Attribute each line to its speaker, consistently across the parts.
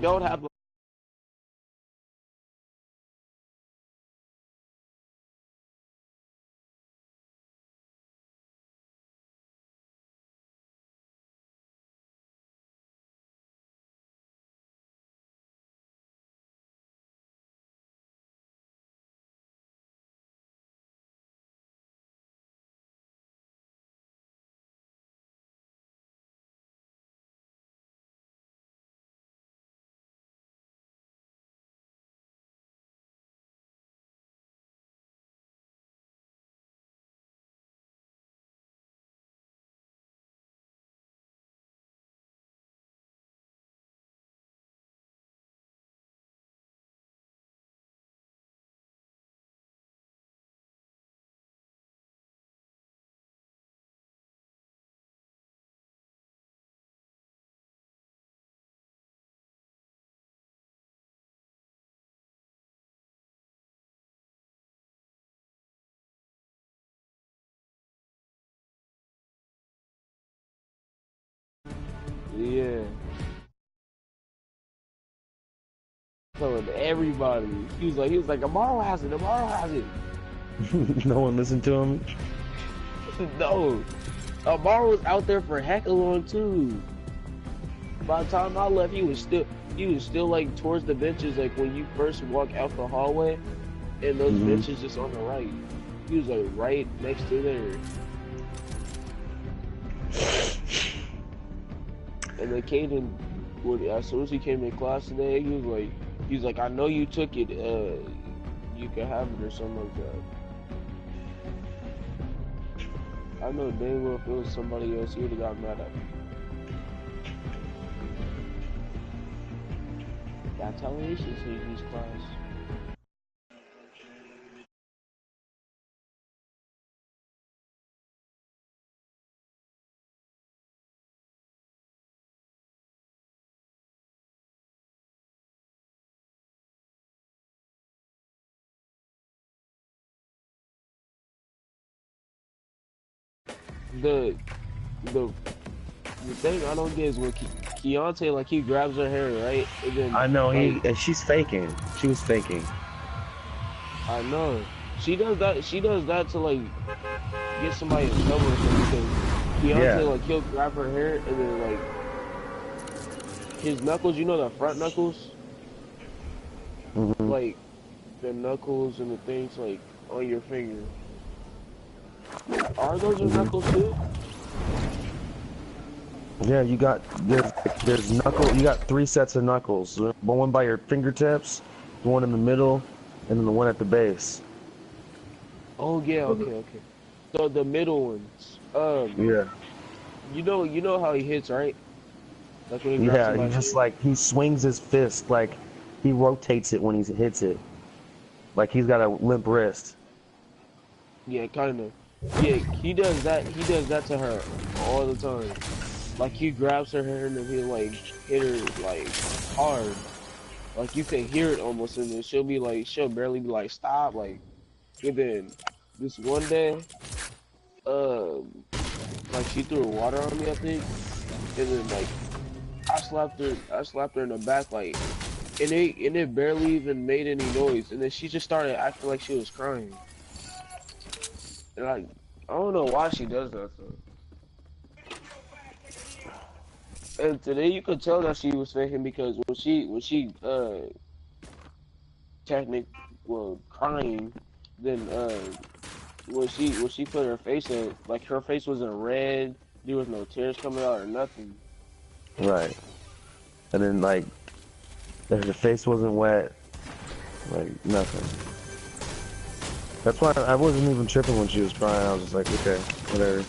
Speaker 1: don't have. Yeah, telling everybody. He was like, tomorrow has it. Tomorrow has it.
Speaker 2: No one listened to him.
Speaker 1: No, Amaro was out there for heck long too. By the time I left, he was still like towards the benches, like when you first walk out the hallway, and those
Speaker 2: Hmm.
Speaker 1: benches just on the right. He was like right next to there. And then Caden, as soon as he came in class today, he was like, I know you took it. You can have it or something like that. I know dang well if it was somebody else, he would have got mad at me. That's how he should take his class. The the the thing I don't get is when Keontae, like, he grabs her hair, right? And then,
Speaker 2: I know
Speaker 1: like,
Speaker 2: she's faking. She was faking.
Speaker 1: I know she does that. She does that to like get somebody in trouble or something. Because
Speaker 2: Yeah.
Speaker 1: Keontae, like, he'll grab her hair and then like his knuckles. You know the front knuckles,
Speaker 2: Hmm.
Speaker 1: like the knuckles and the things like on your finger. Are those your
Speaker 2: Hmm.
Speaker 1: knuckles too?
Speaker 2: Yeah, there's knuckle. You got three sets of knuckles. One by your fingertips, the one in the middle, and then the one at the base.
Speaker 1: Oh yeah, okay, okay. So the middle ones.
Speaker 2: Yeah.
Speaker 1: You know how he hits, right? Like when he grabs
Speaker 2: Yeah, he
Speaker 1: somebody's
Speaker 2: just
Speaker 1: hair.
Speaker 2: like he swings his fist like he rotates it when he hits it. Like he's got a limp wrist.
Speaker 1: Yeah, kind of. Yeah, he does that. He does that to her all the time. Like he grabs her hair and then he like hit her like hard. Like you can hear it almost, and then she'll barely be like stop. Like, and then this one day, um, like she threw water on me, I think, and then like I slapped her in the back, like, and it barely even made any noise, and then she just started acting like she was crying, and I don't know why she does that. So. And today you could tell that she was faking because when she technic well crying, then when she put her face up, like her face wasn't red, there was no tears coming out or nothing.
Speaker 2: Right. And then like if your face wasn't wet, like nothing. That's why I wasn't even tripping when she was crying. I was just like, okay, whatever.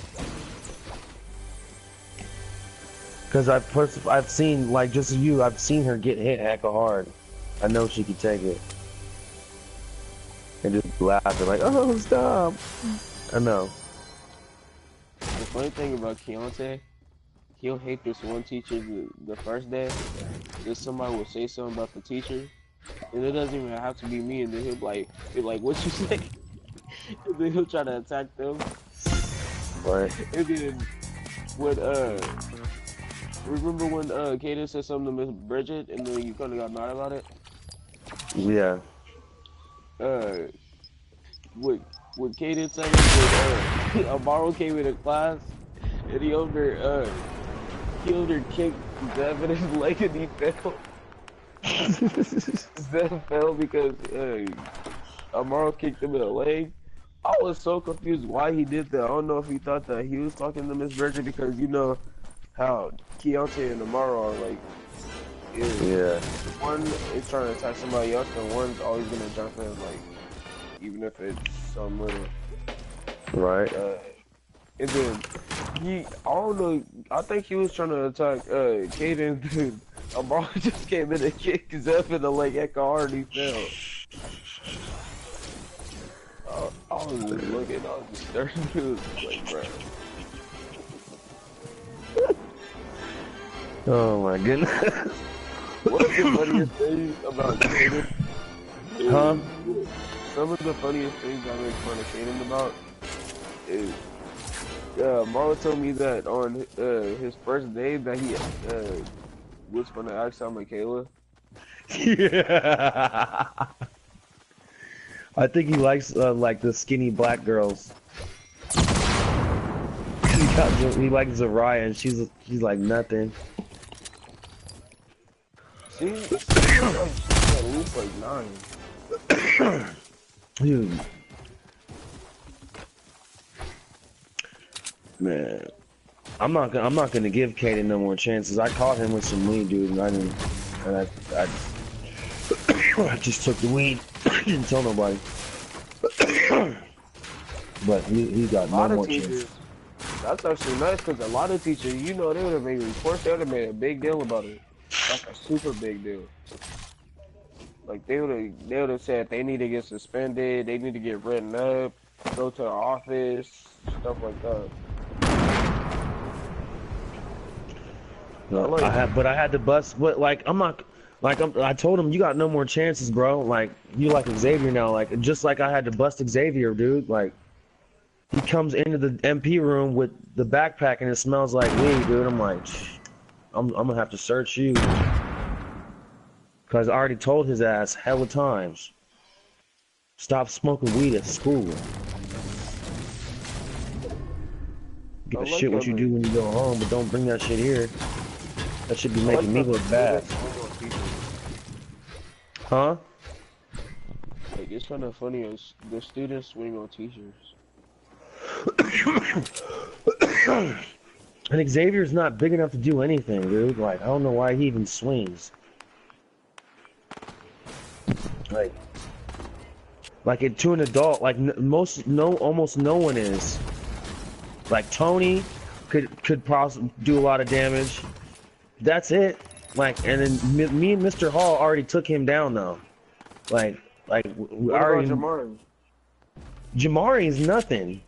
Speaker 2: Because I've seen like just as you, I've seen her get hit hecka hard. I know she could take it and just laughing like, oh stop. I know.
Speaker 1: The funny thing about Keontae, he'll hate this one teacher the first day. Then somebody will say something about the teacher, and it doesn't even have to be me. And then he'll be like, "What you say?" And then he'll try to attack them.
Speaker 2: Right.
Speaker 1: And then when remember when Kaden said something to Miss Bridget and then you kind of got mad about it?
Speaker 2: Yeah.
Speaker 1: Uh, what what Kaden said was Amaro came into class and he over there kicked Zev in his leg and he fell. Zev fell because Amaro kicked him in the leg. I was so confused why he did that. I don't know if he thought that he was talking to Miss Bridget because you know how Keontae and Amaro are like is
Speaker 2: Yeah.
Speaker 1: one is trying to attack somebody else and one's always gonna jump in like even if it's some little
Speaker 2: Right.
Speaker 1: and then I don't know, I think he was trying to attack Kaden dude. Amaro just came in and kicked Zeph in the leg echo hard and he fell. I was just looking, I was just staring at it, like, bro.
Speaker 2: Oh my goodness.
Speaker 1: One of the funniest things about Kaden is
Speaker 2: Huh?
Speaker 1: some of the funniest things I make fun of Kaden about is Marlo told me that on his first day that he was gonna ask out Michaela.
Speaker 2: Yeah. I think he likes like the skinny black girls. He likes Zariah, and she's like nothing.
Speaker 1: She she's at least like 9.
Speaker 2: Dude, man, I'm not gonna give Kaden no more chances. I caught him with some weed, dude, and I didn't, and I just took the weed. Didn't tell nobody. But he got no more chances.
Speaker 1: That's actually nice because a lot of teachers, you know, they would have made reports. They would have made a big deal about it, like a super big deal. Like they would have said they need to get suspended, they need to get written up, go to the office, stuff like that.
Speaker 2: No, but I had to bust. But like I'm not, like I told him you got no more chances, bro. Like you like Xavier now, like just like I had to bust Xavier, dude. Like he comes into the MP room with the backpack and it smells like weed, dude. I'm like, I'm gonna have to search you, cause I already told his ass hella times. Stop smoking weed at school. Give a shit what you do when you go home, but don't bring that shit here. That should be making me look bad. Huh?
Speaker 1: Like, it's kind of funny as the students swing on teachers.
Speaker 2: And Xavier's not big enough to do anything, dude. Like, I don't know why he even swings. Like it to an adult, like almost no one is. Like Tony could possibly do a lot of damage. That's it. Like, and then me and Mr. Hall already took him down though. Like we
Speaker 1: What
Speaker 2: already.
Speaker 1: about Jamari?
Speaker 2: Jamari is nothing.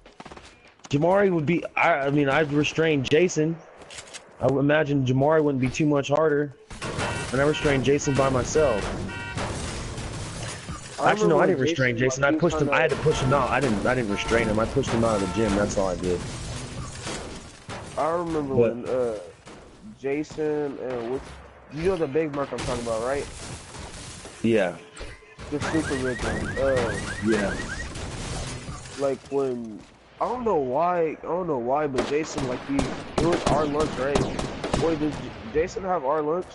Speaker 2: Jamari would be. I mean, I'd restrain Jason. I would imagine Jamari wouldn't be too much harder. And I restrained Jason by myself. Actually, no, I didn't restrain Jason. I pushed him. I had to push him out. I didn't restrain him. I pushed him out of the gym. That's all I did.
Speaker 1: I remember when Jason and you know the big mark I'm talking about, right?
Speaker 2: Yeah.
Speaker 1: The super rich one.
Speaker 2: Yeah.
Speaker 1: Like when I don't know why, but Jason it was our lunch, right? Wait, did Jason have our lunch?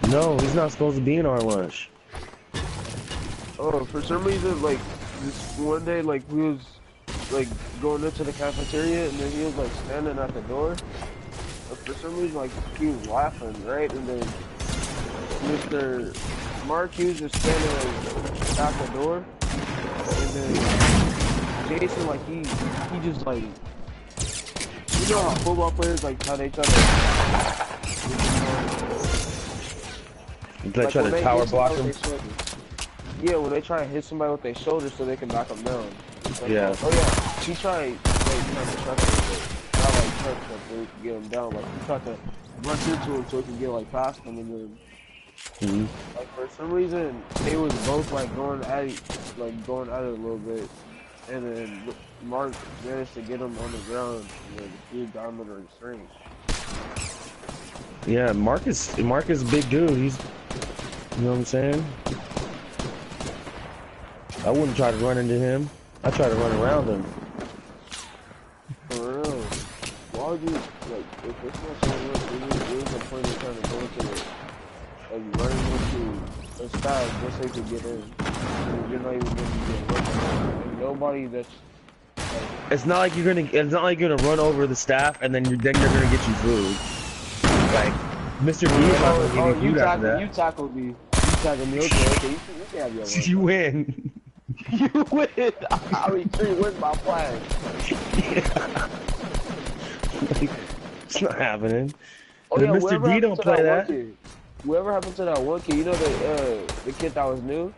Speaker 2: No, he's not supposed to be in our lunch.
Speaker 1: Oh, for some reason, like this one day, like we was like going into the cafeteria, and then he was like standing at the door. But for some reason, like he was laughing, right? And then Mr. Mark Hughes was standing at the door, and then Jason, like he just like, you know how football players like how they try to
Speaker 2: tower block him.
Speaker 1: Yeah, when they try to hit somebody with their shoulder so they can knock them down. Like,
Speaker 2: yeah.
Speaker 1: Oh yeah, he tried to trust him, but not like trust him so he can get him down. Like he tried to rush into him so he can get like past him, and then like for some reason they was both like going at it a little bit, and then Mark managed to get him on the ground, and then he got him under restraint.
Speaker 2: Yeah, Marcus is a big dude. He's, you know what I'm saying? I wouldn't try to run into him. I try to run around him.
Speaker 1: For real. Why would you, like, if it's not so real, there's no point in trying to go into it. Like, running into a staff just so you can get in. And you're not even going to get looked. And nobody that's,
Speaker 2: It's not like you're gonna run over the staff and then you're gonna get you food. Like, Mr. B is not gonna give you food after that.
Speaker 1: You tackled me. You tackled me. Okay, you can have your one.
Speaker 2: You win.
Speaker 1: You win. I mean, 3 wins my plan.
Speaker 2: Yeah. Like, it's not happening.
Speaker 1: Oh yeah,
Speaker 2: Mr. D don't play that.
Speaker 1: Whoever happened to that one kid, you know the kid that was new,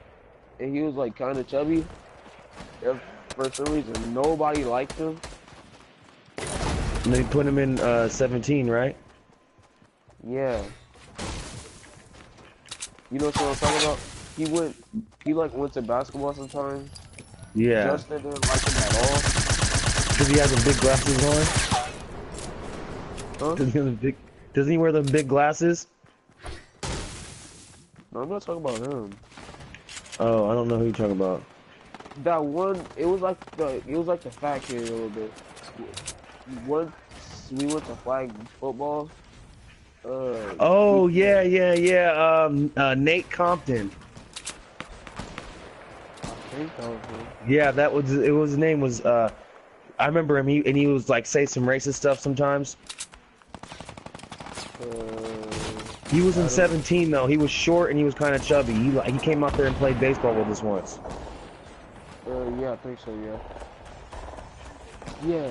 Speaker 1: and he was like kind of chubby. For some reason, nobody liked him.
Speaker 2: And they put him in 17, right?
Speaker 1: Yeah. You know what I'm talking about? He went to basketball sometimes.
Speaker 2: Yeah.
Speaker 1: Justin didn't like him at all.
Speaker 2: Because he has the big glasses on?
Speaker 1: Huh?
Speaker 2: Doesn't he wear them big glasses?
Speaker 1: No, I'm not talking about him.
Speaker 2: Oh, I don't know who you're talking about.
Speaker 1: That one, it was like the fat kid a little bit. Once we went to flag football.
Speaker 2: Oh yeah. Nate Compton.
Speaker 1: I think that was him.
Speaker 2: Yeah, his name was. I remember him. He was like say some racist stuff sometimes. He was in 17 though. He was short and he was kind of chubby. He came out there and played baseball with us once.
Speaker 1: Yeah, I think so. Yeah.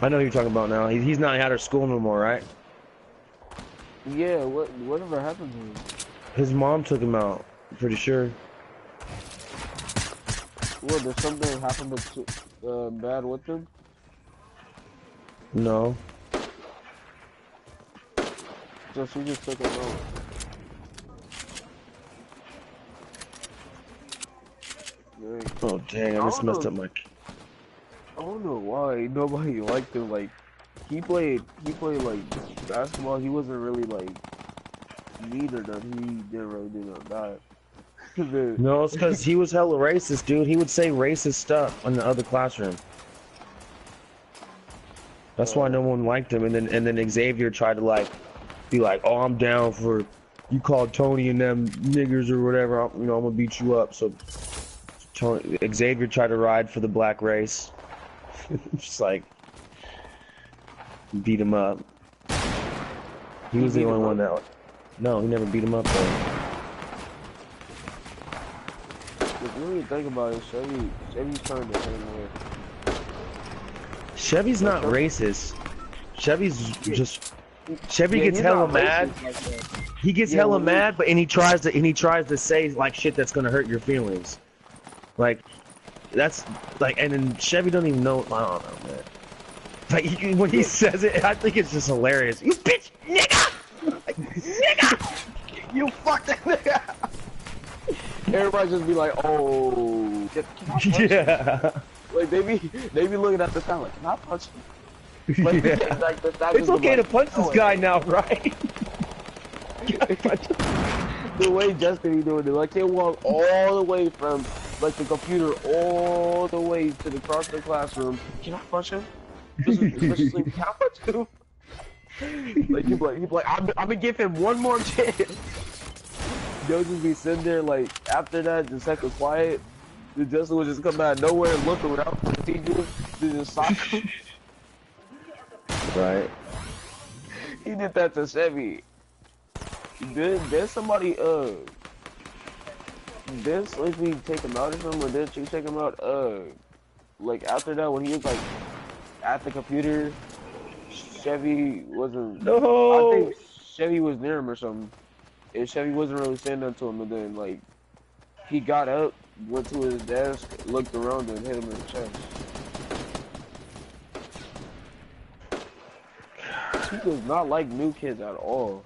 Speaker 2: I know who you're talking about now. He's not out of school no more, right?
Speaker 1: Yeah. Whatever happened to him?
Speaker 2: His mom took him out. I'm pretty sure.
Speaker 1: Well, did something happen bad with him?
Speaker 2: No.
Speaker 1: So she just took him out. Dang.
Speaker 2: Oh dang! I just messed up my.
Speaker 1: I don't know why nobody liked him. Like, he played like basketball. He wasn't really like mean or nothing. He didn't really do nothing bad.
Speaker 2: No, it's because he was hella racist, dude. He would say racist stuff in the other classroom. That's why no one liked him. And then Xavier tried to like be like, "Oh, I'm down for you called Tony and them niggers or whatever. I'm gonna beat you up." So Xavier tried to ride for the black race. Just like beat him up. He was the only one that. No, he never beat him up though.
Speaker 1: If you really think about it, Chevy's kind of the same way.
Speaker 2: Chevy's not racist. Chevy's just. Chevy gets hella mad. He gets hella mad, but he tries to say like shit that's gonna hurt your feelings. Like that's like, and then Chevy don't even know. I don't know, man. Like when he says it, I think it's just hilarious. You bitch, nigga, like, nigga, you fucked that nigga.
Speaker 1: Everybody just be like, oh,
Speaker 2: yeah.
Speaker 1: Like they be looking at the sound like, can I punch him? Like,
Speaker 2: yeah.
Speaker 1: like
Speaker 2: it's okay to punch this guy now, right?
Speaker 1: The way Justin be doing it, like they walk all the way from like the computer all the way to the across the classroom. Can I punch him? Especially, can I punch him? Like he be like, I'm gonna give him one more chance. They'll just be sitting there like after that, just second quiet. The Justin would just come out of nowhere and look around for the teacher to just sock him.
Speaker 2: Right.
Speaker 1: He did that to Chevy. Did somebody did Sleepy take him out or something, or did she take him out like after that when he was like at the computer? Chevy wasn't.
Speaker 2: No.
Speaker 1: I think Chevy was near him or something. And Chevy wasn't really saying nothing to him, and then like he got up, went to his desk, looked around, and hit him in the chest. He does not like new kids at all.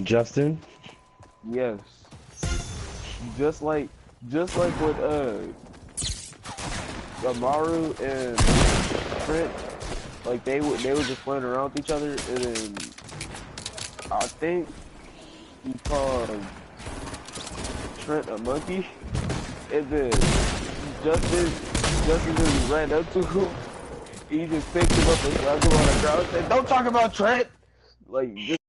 Speaker 2: Justin?
Speaker 1: Yes. Just like with Amaru and Trent, like they were just playing around with each other, and then I think he called Trent a monkey, and then Justin, Justin just ran up to him. He just picked him up and slammed him on the ground and said, "Don't talk about Trent!" Like, just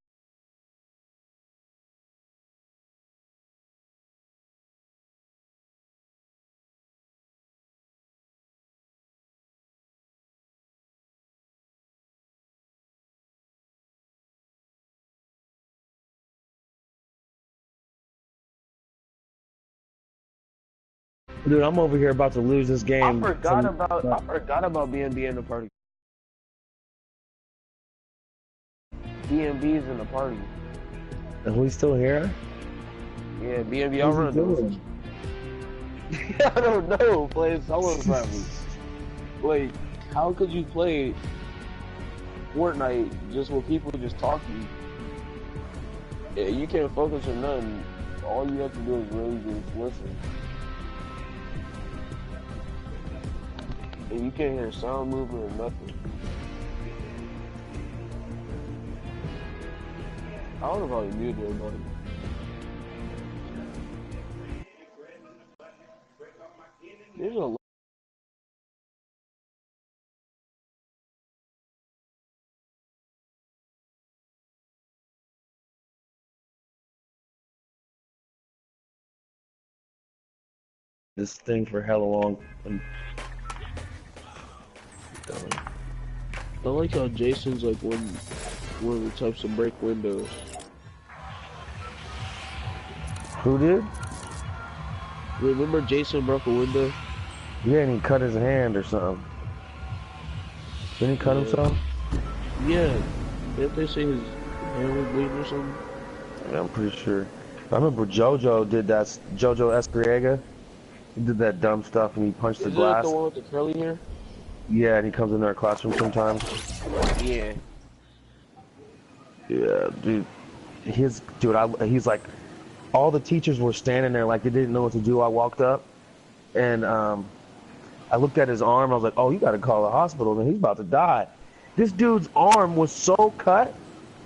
Speaker 2: Dude, I'm over here about to lose this game.
Speaker 1: I forgot about BNB in the party. BNB's in the party.
Speaker 2: And we still here?
Speaker 1: Yeah, BNB, I'll
Speaker 2: What's he
Speaker 1: run
Speaker 2: doing?
Speaker 1: those. I don't know, playing solo probably. Like, how could you play Fortnite just with people just talking? Yeah, you can't focus on nothing. All you have to do is really just listen. And you can't hear sound movement or nothing. I don't know if I muted everybody. There's a lot.
Speaker 2: This thing for hella long.
Speaker 1: I like how Jason's like one of the types of break windows.
Speaker 2: Who did?
Speaker 1: Remember Jason broke a window?
Speaker 2: Yeah, and he cut his hand or something. Didn't he cut himself?
Speaker 1: Yeah. Didn't they say his hand was bleeding or something?
Speaker 2: Yeah, I'm pretty sure. I remember JoJo did that. JoJo Escriega. He did that dumb stuff and he punched the
Speaker 1: Isn't that
Speaker 2: glass.
Speaker 1: the one with the curly hair?
Speaker 2: Yeah, and he comes into our classroom sometimes.
Speaker 1: Yeah.
Speaker 2: Yeah, dude. He's like, all the teachers were standing there like they didn't know what to do. I walked up and I looked at his arm. I was like, oh, you gotta call the hospital, man. He's about to die. This dude's arm was so cut,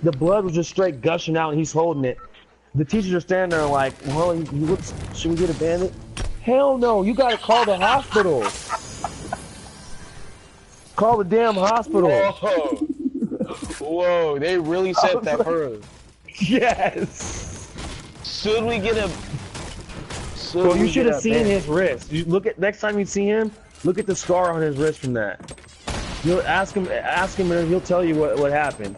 Speaker 2: the blood was just straight gushing out and he's holding it. The teachers are standing there like, well, should we get a bandit? Hell no, you gotta call the hospital. Call the damn hospital.
Speaker 1: Whoa. Whoa, they really said that for us.
Speaker 2: Yes.
Speaker 1: Should we get a...
Speaker 2: Well, you should have seen his wrist. You next time you see him, look at the scar on his wrist from that. You'll ask him, and he'll tell you what happened.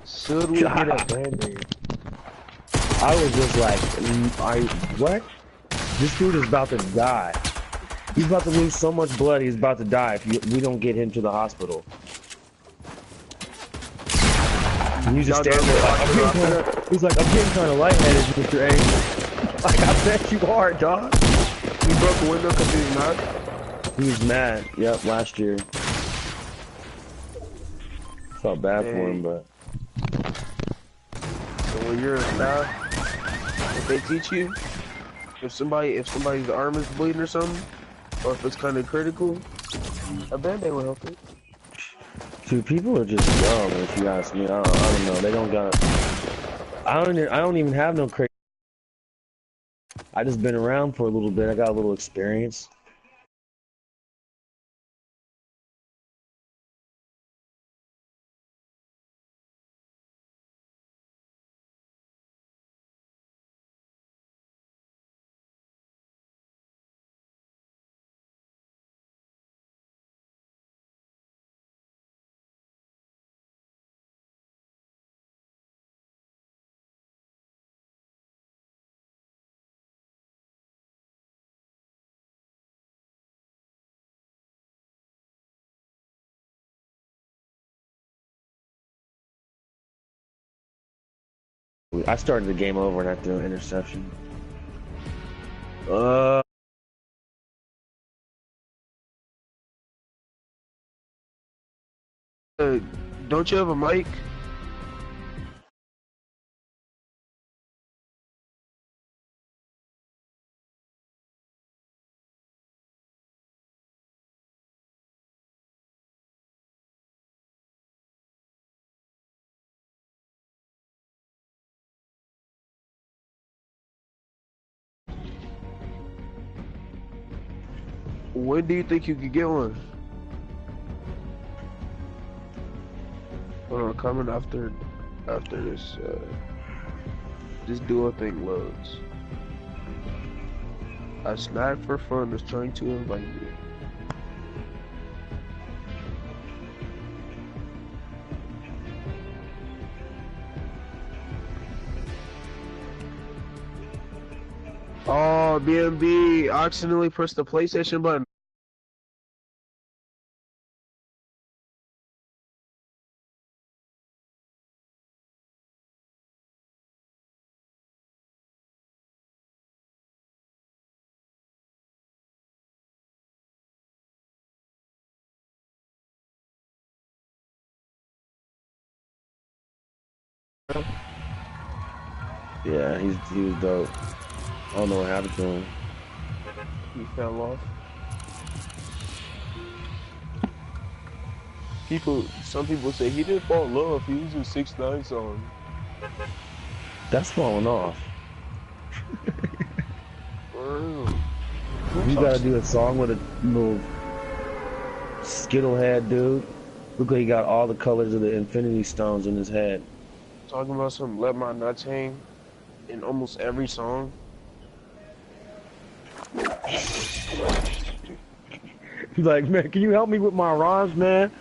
Speaker 1: Should we get a band-aid?
Speaker 2: I was just like, what? This dude is about to die. He's about to lose so much blood, he's about to die if we don't get him to the hospital. And you just stand there like, he's like, I'm getting kind of lightheaded, Mr. A. Like, I bet you are, dog.
Speaker 1: He broke the window because he was mad?
Speaker 2: He was mad, yep, last year. Felt bad for him, but...
Speaker 1: So when you're a staff, if they teach you, if somebody's arm is bleeding or something, or if it's kind of critical, a band-aid will help it.
Speaker 2: Dude, people are just dumb, if you ask me. I don't know. They don't got... I don't even have no crazy... I just been around for a little bit. I got a little experience. I started the game over and I threw an interception.
Speaker 1: Don't you have a mic? When do you think you could get one? Or coming after this duo thing loads. A snack for fun is trying to invite you. Oh, BMB, I accidentally pressed the PlayStation button.
Speaker 2: Yeah, he was dope. I don't know what happened to him.
Speaker 1: He fell off. Some people say he didn't fall in love. He was in 6ix9ine song.
Speaker 2: That's falling off.
Speaker 1: For real. Who
Speaker 2: You gotta
Speaker 1: talks?
Speaker 2: do a song with a little skittle head dude. Look like he got all the colors of the Infinity Stones in his head.
Speaker 1: Talking about some let my nuts hang in almost every song.
Speaker 2: He's like, man, can you help me with my rhymes, man?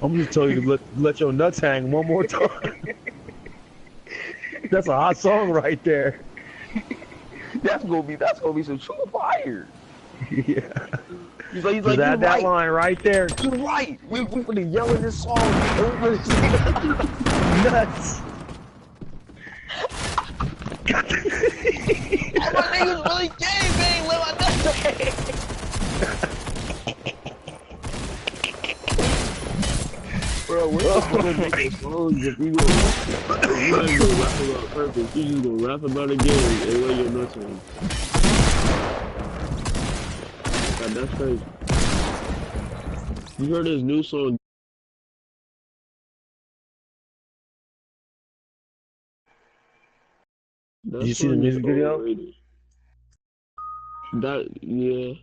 Speaker 2: I'm just telling you to let your nuts hang one more time. That's a hot song right there.
Speaker 1: That's gonna be some true fire.
Speaker 2: Yeah.
Speaker 1: He's like, you're
Speaker 2: That
Speaker 1: right.
Speaker 2: line right there.
Speaker 1: You're right. We finna yell in this song.
Speaker 2: Nuts.
Speaker 1: Oh, my nigga's really gay, man. Let my nuts hang. Bro, what's the point of making songs if you gonna rap about purpose? You just gonna rap about a game and let your nuts hang. God, that's crazy. You heard his new song? That
Speaker 2: Did you see the
Speaker 1: song is
Speaker 2: music video?
Speaker 1: overrated. That yeah.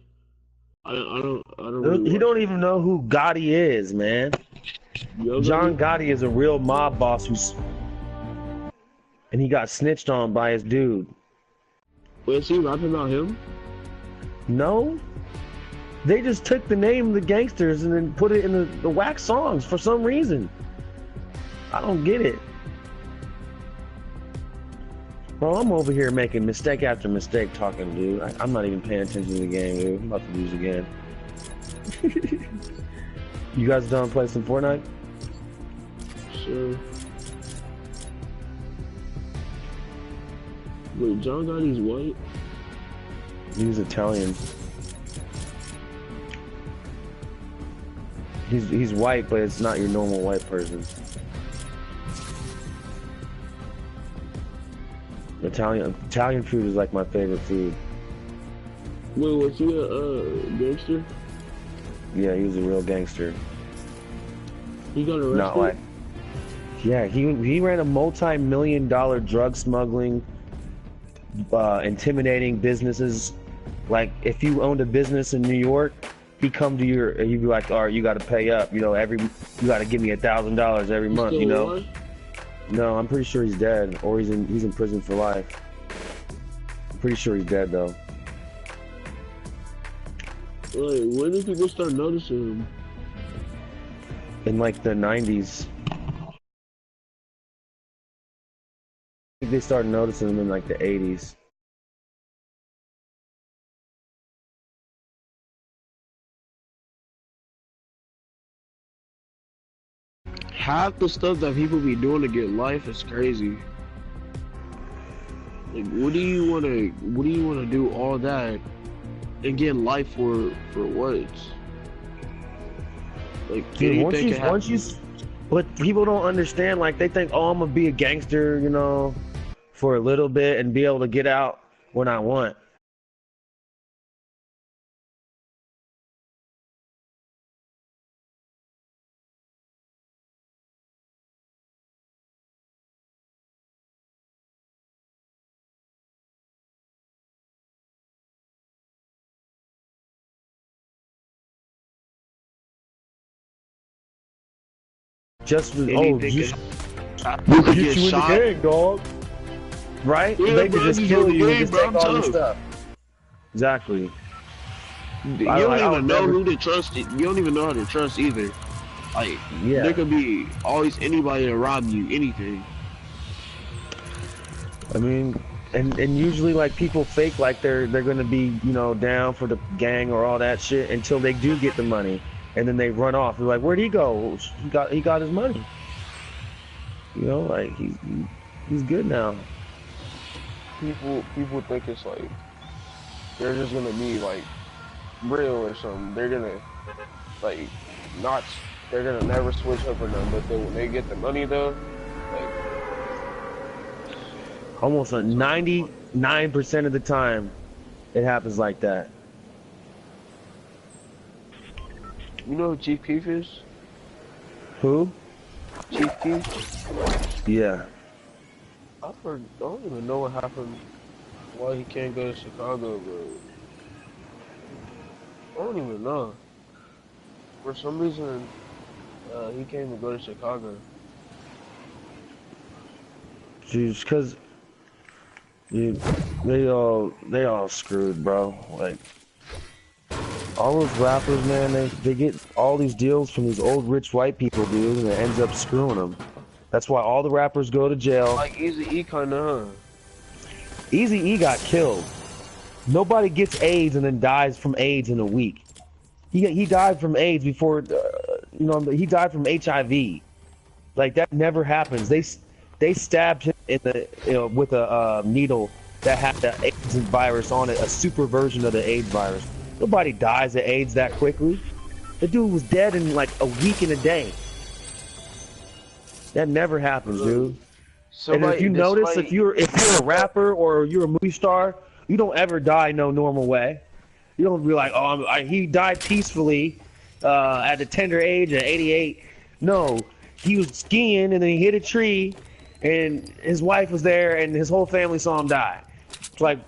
Speaker 1: I don't really
Speaker 2: He
Speaker 1: watch
Speaker 2: don't
Speaker 1: it.
Speaker 2: even know who Gotti is, man.
Speaker 1: Yo
Speaker 2: John
Speaker 1: Gotti?
Speaker 2: Gotti is a real mob boss and he got snitched on by his dude.
Speaker 1: Wait, is he rapping about him?
Speaker 2: No, they just took the name of the gangsters and then put it in the wax songs for some reason. I don't get it. Bro, I'm over here making mistake after mistake talking, dude. I'm not even paying attention to the game, dude. I'm about to lose again. You guys done playing some Fortnite?
Speaker 1: Sure. Wait, John Gotti's white?
Speaker 2: He's Italian. He's white, but it's not your normal white person. Italian food is like my favorite food.
Speaker 1: Wait, was he a gangster?
Speaker 2: Yeah, he was a real gangster.
Speaker 1: He got arrested?
Speaker 2: Not like. Yeah, he ran a multi-million-dollar drug smuggling, intimidating businesses. Like if you owned a business in New York, he'd come to he'd be like, "All right, you got to pay up. You know, you got to give me $1,000 every month.
Speaker 1: Still
Speaker 2: You know."
Speaker 1: alive?
Speaker 2: No, I'm pretty sure he's dead, or he's in prison for life. I'm pretty sure he's dead though.
Speaker 1: Wait, when did people start noticing him?
Speaker 2: In like the 90s. I think they started noticing him in like the 80s.
Speaker 1: Half the stuff that people be doing to get life is crazy. Like, what do you wanna do all that and get life for what? Like,
Speaker 2: Dude,
Speaker 1: anything can happen.
Speaker 2: but people don't understand. Like they think, oh, I'm gonna be a gangster, you know, for a little bit and be able to get out when I want. just oh,
Speaker 1: Anything
Speaker 2: just
Speaker 1: can happen. You could
Speaker 2: get
Speaker 1: get
Speaker 2: you in the
Speaker 1: shot.
Speaker 2: gang, dog. Right?
Speaker 1: Yeah,
Speaker 2: They could
Speaker 1: bro,
Speaker 2: just
Speaker 1: you in
Speaker 2: kill
Speaker 1: the
Speaker 2: you and
Speaker 1: game,
Speaker 2: just
Speaker 1: bro.
Speaker 2: take
Speaker 1: I'm
Speaker 2: all your
Speaker 1: tough.
Speaker 2: stuff. Exactly.
Speaker 1: You don't
Speaker 2: I
Speaker 1: even
Speaker 2: would
Speaker 1: know
Speaker 2: never.
Speaker 1: who to trust. You don't even know how to trust either. Like there
Speaker 2: Yeah.
Speaker 1: could be always anybody to rob you, anything.
Speaker 2: I mean, and usually like people fake like they're gonna be down for the gang or all that shit until they do get the money, and then they run off. They're like, where'd he go? He got his money. Like he's good now.
Speaker 1: People think it's like they're just gonna be like real or something. They're gonna like not. They're gonna never switch up or nothing. But then when they get the money though, like
Speaker 2: Almost a
Speaker 1: so
Speaker 2: 99% of the time, it happens like that.
Speaker 1: you know who Chief Keef is?
Speaker 2: Who?
Speaker 1: Chief Keef?
Speaker 2: Yeah.
Speaker 1: I don't even know what happened. Why he can't go to Chicago, bro? I don't even know. For some reason, he came to go to Chicago.
Speaker 2: Jeez, cause they all screwed, bro. Like all those rappers, man, they get all these deals from these old rich white people, dude, and it ends up screwing them. That's why all the rappers go to jail.
Speaker 1: Like Easy E, kinda, huh?
Speaker 2: Easy E got killed. Nobody gets AIDS and then dies from AIDS in a week. He died from AIDS before, he died from HIV. Like that never happens. They stabbed him in the with a needle that had the AIDS virus on it, a super version of the AIDS virus. Nobody dies of AIDS that quickly. The dude was dead in like a week and a day. That never happens, dude. And if you notice, if you're a rapper or you're a movie star, you don't ever die no normal way. You don't be like, oh, he died peacefully at the tender age of 88. No, he was skiing and then he hit a tree, and his wife was there, and his whole family saw him die. It's like,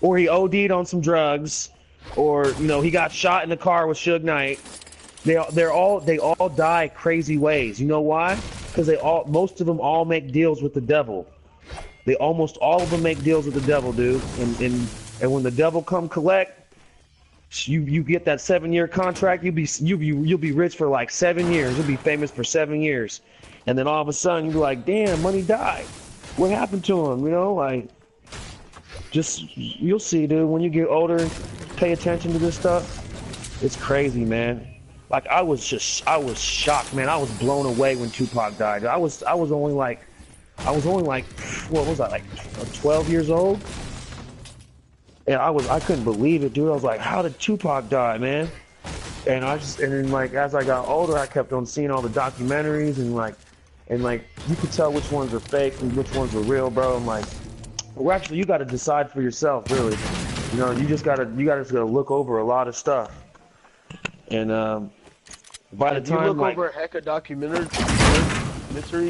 Speaker 2: or he OD'd on some drugs, or he got shot in the car with Suge Knight. They all die crazy ways. You know why? Because most of them all make deals with the devil. They almost all of them make deals with the devil, dude. And when the devil come collect, you get that 7-year contract. You'll be rich for like 7 years. You'll be famous for 7 years, and then all of a sudden you'll be like, damn, money died. What happened to him? Like, just you'll see, dude. When you get older, pay attention to this stuff. It's crazy, man. Like I was shocked, man. I was blown away when Tupac died. I was only like, what was I, like 12 years old? And I couldn't believe it, dude. I was like, how did Tupac die, man? And then like as I got older, I kept on seeing all the documentaries and like you could tell which ones are fake and which ones are real, bro. I'm like, well, actually, you got to decide for yourself, really. You just gotta look over a lot of stuff. And by the
Speaker 1: If you
Speaker 2: time
Speaker 1: look
Speaker 2: like
Speaker 1: over a heck of documentaries,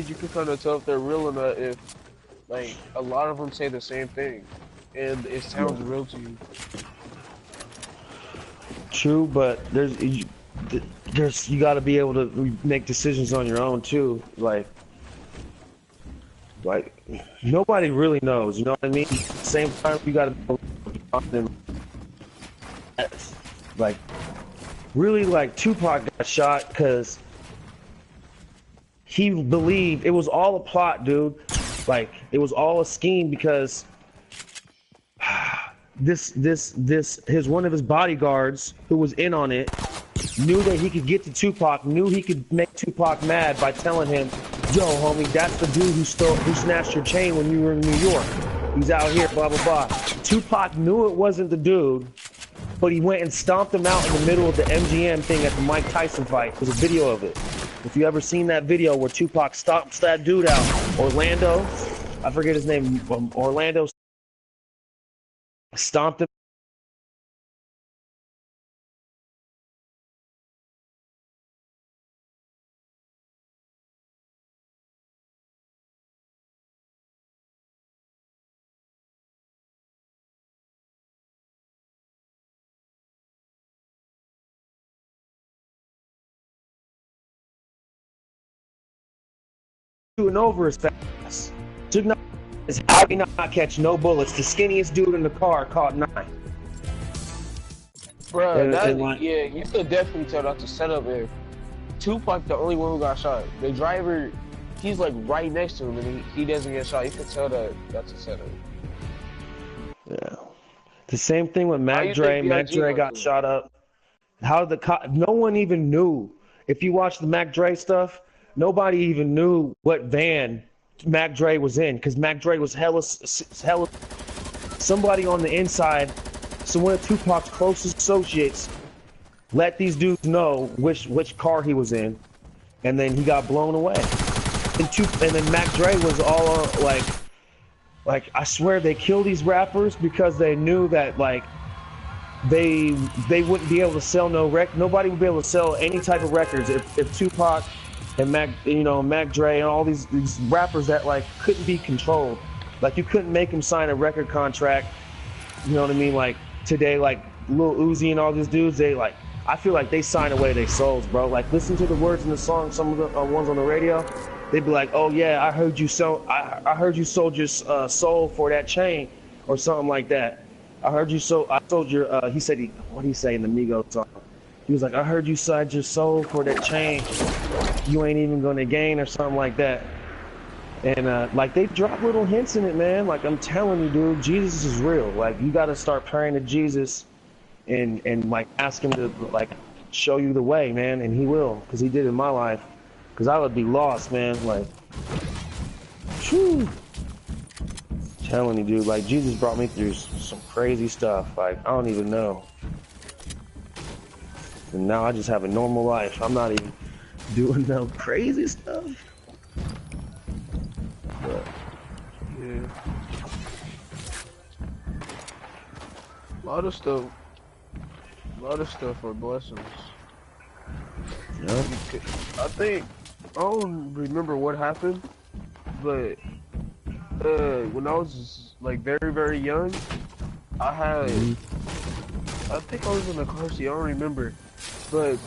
Speaker 1: you can kind of tell if they're real or not. If like a lot of them say the same thing, and it sounds real to you.
Speaker 2: True, but you got to be able to make decisions on your own too. Like nobody really knows. You know what I mean? Same time, you got to like really like Tupac got shot because he believed it was all a plot, dude. Like it was all a scheme because one of his bodyguards who was in on it knew that he could get to Tupac, knew he could make Tupac mad by telling him, yo, homie, that's the dude who snatched your chain when you were in New York. He's out here, blah, blah, blah. Tupac knew it wasn't the dude, but he went and stomped him out in the middle of the MGM thing at the Mike Tyson fight. There's a video of it. If you ever seen that video where Tupac stomps that dude out, Orlando, I forget his name, Orlando stomped him shooting over as fast. Suge Knight is how he not catch no bullets. The skinniest dude in the car caught 9.
Speaker 1: Bro, yeah, you could definitely tell that's a setup there. Tupac, the only one who got shot. The driver, he's like right next to him, and he doesn't get shot. You can tell that that's a setup.
Speaker 2: Yeah. The same thing with Mac Dre. Mac Dre got shot up. How no one even knew. If you watch the Mac Dre stuff, nobody even knew what van Mac Dre was in, because Mac Dre was hella somebody on the inside. So one of Tupac's closest associates let these dudes know which car he was in, and then he got blown away. And then Mac Dre was all like I swear they killed these rappers because they knew that like they wouldn't be able to sell nobody would be able to sell any type of records if Tupac and Mac Dre and all these rappers that like couldn't be controlled. Like you couldn't make them sign a record contract. You know what I mean? Like today, like Lil Uzi and all these dudes, they like, I feel like they sign away their souls, bro. Like listen to the words in the song, some of the ones on the radio, they'd be like, oh yeah, I heard you sold your soul for that chain or something like that. I sold your what did he say in the Migos song? He was like, I heard you sold your soul for that chain. You ain't even gonna gain or something like that. And like they drop little hints in it, man. Like I'm telling you, dude, Jesus is real. Like you gotta start praying to Jesus and like ask him to like show you the way, man, and he will, because he did in my life. Because I would be lost, man. Like, whew. Telling you, dude, like Jesus brought me through some crazy stuff. Like I don't even know. And now I just have a normal life. I'm not even doing no crazy stuff. But
Speaker 1: yeah, a lot of stuff are blessings.
Speaker 2: Yeah.
Speaker 1: I don't remember what happened, but when I was like very, very young, I think I was in the car seat, I don't remember, but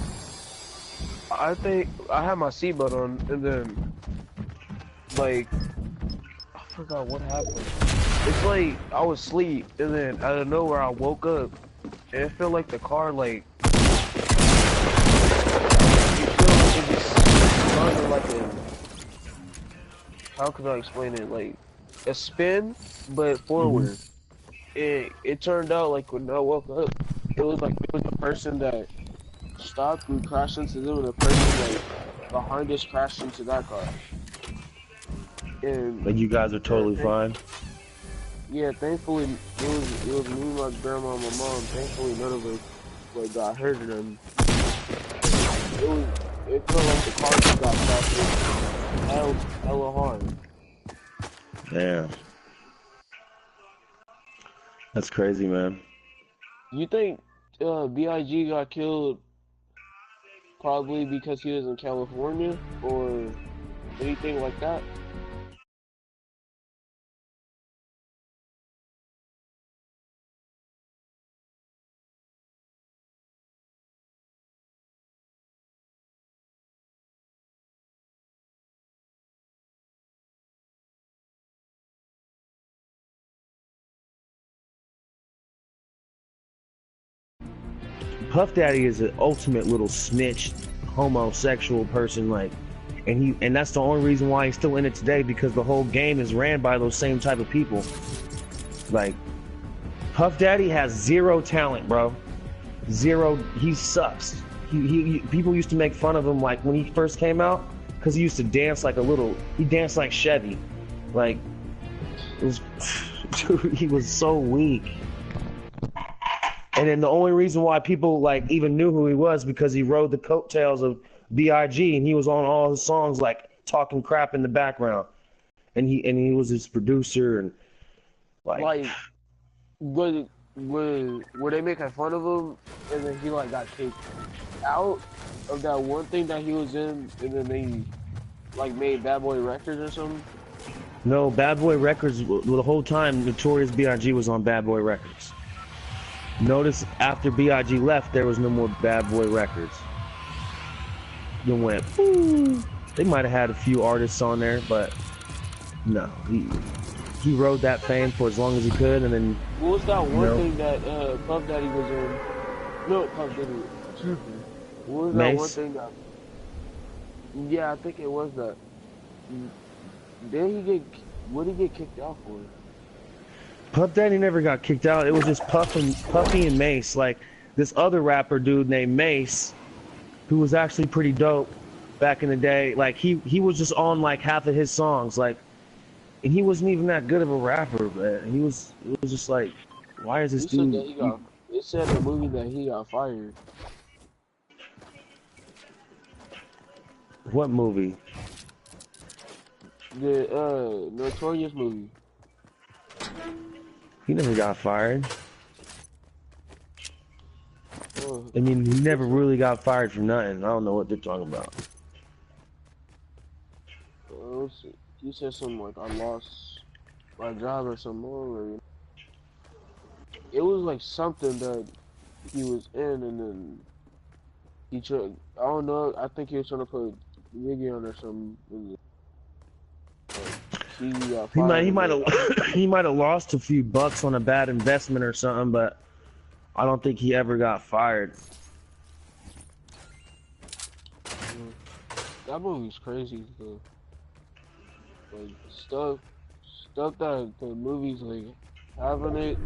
Speaker 1: I think I had my seatbelt on, and then like I forgot what happened. It's like I was asleep, and then out of nowhere I woke up, and it felt like the car like like how can I explain it? Like a spin, but forward. It turned out like when I woke up, it was the person that stopped, we crashed into them, and the person like behind us crashed into that car. And
Speaker 2: you guys are totally fine.
Speaker 1: Yeah, thankfully it was me, my grandma, and my mom. Thankfully none of us like got hurt or nothing. It felt like the car just got crashed hella hard.
Speaker 2: Yeah. That's crazy, man.
Speaker 1: You think B.I.G. got killed probably because he was in California or anything like that?
Speaker 2: Puff Daddy is an ultimate little snitch, homosexual person, like, and that's the only reason why he's still in it today, because the whole game is ran by those same type of people. Like, Puff Daddy has zero talent, bro. Zero. He sucks. People used to make fun of him like when he first came out, because he used to dance like he danced like Chevy, like it was. Dude, he was so weak. And then the only reason why people like even knew who he was because he rode the coattails of B.I.G. and he was on all his songs like talking crap in the background, and he was his producer and like
Speaker 1: were they making fun of him and then he like got kicked out of that one thing that he was in, and then they like made Bad Boy Records or something?
Speaker 2: No, Bad Boy Records the whole time. Notorious B.I.G. was on Bad Boy Records. Notice after B.I.G. left, there was no more Bad Boy Records. It went, woo. They might have had a few artists on there, but no, he rode that fame for as long as he could, and then
Speaker 1: What was that
Speaker 2: you
Speaker 1: one
Speaker 2: know,
Speaker 1: thing that Puff Daddy was in? No, Puff Daddy. Tripping. What was that one
Speaker 2: Mace.
Speaker 1: thing that? Yeah, I think it was that. Did he get? What did he get kicked out for?
Speaker 2: Puff Daddy never got kicked out. It was just Puffy and Mace. Like this other rapper dude named Mace, who was actually pretty dope back in the day. Like he was just on like half of his songs, like, and he wasn't even that good of a rapper, but it was just like, why is this
Speaker 1: He said
Speaker 2: dude?
Speaker 1: that he got. It said in the movie that he got fired.
Speaker 2: What movie?
Speaker 1: The Notorious movie.
Speaker 2: He never got fired.
Speaker 1: Oh,
Speaker 2: I mean, he never really got fired for nothing. I don't know what they're talking about.
Speaker 1: let's see. He said something like, "I lost my job" or something. Or it was like something that he was in, and then he tried. I don't know. I think he was trying to put Wiggy on or something. He got fired.
Speaker 2: He might have he might have lost a few bucks on a bad investment or something, but I don't think he ever got fired.
Speaker 1: That movie's crazy though. Like stuff that the movies like having it,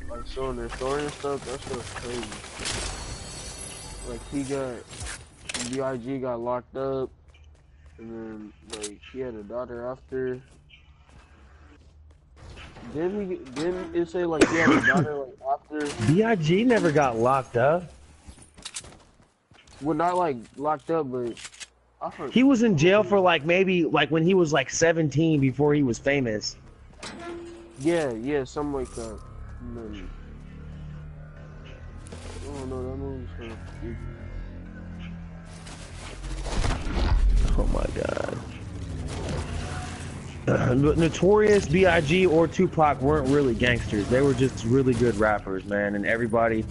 Speaker 1: like showing their story and stuff. That stuff's crazy. Like B.I.G. got locked up, and then like he had a daughter after. Didn't it say like he had a daughter like after?
Speaker 2: B.I.G. never got locked up.
Speaker 1: Well, not like locked up, but I heard.
Speaker 2: He was in jail for like maybe like when he was like 17 before he was famous.
Speaker 1: Yeah, something like that. And then, I don't know, that movie's kind of
Speaker 2: Oh my god. Notorious, B.I.G. or Tupac weren't really gangsters. They were just really good rappers, man. And everybody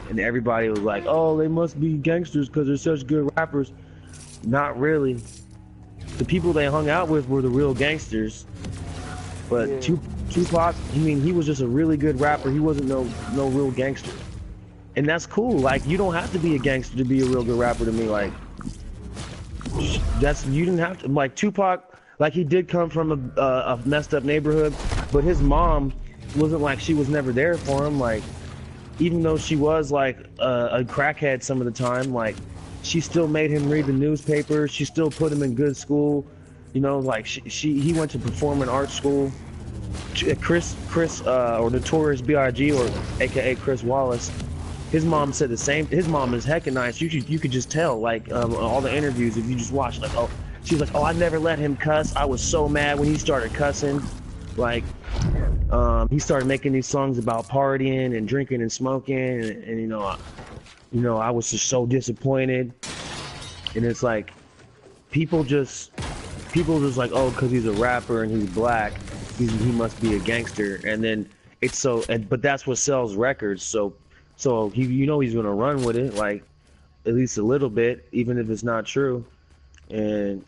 Speaker 2: was like, "Oh, they must be gangsters because they're such good rappers." Not really. The people they hung out with were the real gangsters. But
Speaker 1: Yeah.
Speaker 2: Tupac, I mean, he was just a really good rapper. He wasn't no real gangster. And that's cool. Like, you don't have to be a gangster to be a real good rapper to me. Like, you didn't have to. Like, Tupac, like, he did come from a messed up neighborhood, but his mom wasn't like she was never there for him. Like, even though she was like a crackhead some of the time, like, she still made him read the newspaper. She still put him in good school. You know, like he went to performing arts school. Chris or Notorious B.I.G. or AKA Chris Wallace, his mom said the same. His mom is heckin' nice. You could just tell, like, all the interviews, if you just watch, like, oh, she's like, "Oh, I never let him cuss. I was so mad when he started cussing." Like, he started making these songs about partying and drinking and smoking, and you know, I was just so disappointed. And it's like, people just like, oh, because he's a rapper and he's black, he must be a gangster. And then it's so, but that's what sells records. So you know he's gonna run with it, like, at least a little bit, even if it's not true. And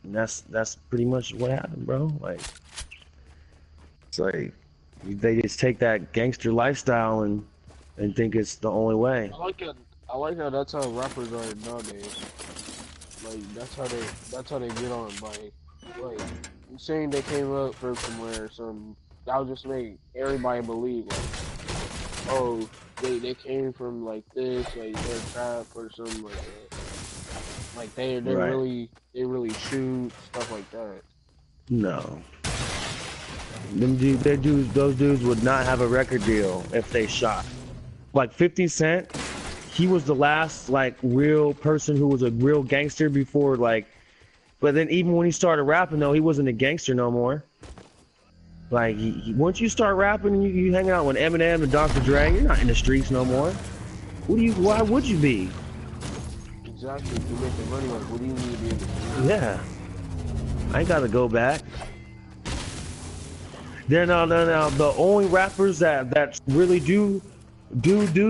Speaker 2: that's pretty much what happened, bro. Like, it's like they just take that gangster lifestyle and think it's the only way.
Speaker 1: I like how that's how rappers are nowadays. Like that's how they get on by like saying they came up from somewhere or something. That'll just make everybody believe like, oh, they came from like this, like they're trap or something like that. Like they
Speaker 2: Right.
Speaker 1: really shoot stuff like that.
Speaker 2: No. Those dudes would not have a record deal if they shot. Like 50 Cent, he was the last like real person who was a real gangster before, like, but then even when he started rapping though, he wasn't a gangster no more. Like once you start rapping and you hang out with Eminem and Dr. Dre, you're not in the streets no more. Why would you be?
Speaker 1: Exactly. If you're making money, like what do you need to be in the street?
Speaker 2: Yeah. I ain't gotta go back. Then now the only rappers that really do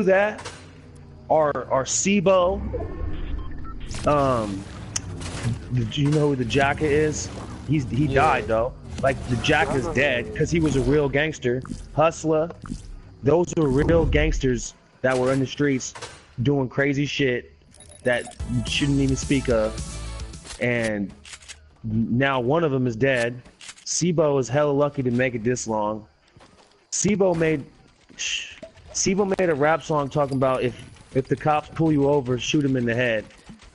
Speaker 2: that are SIBO, Do you know who the Jacket is? He died though. Like the Jack is dead because he was a real gangster. Hustler, those were real gangsters that were in the streets doing crazy shit that you shouldn't even speak of. And now one of them is dead. Sibo is hella lucky to make it this long. Sibo made a rap song talking about if the cops pull you over, shoot him in the head.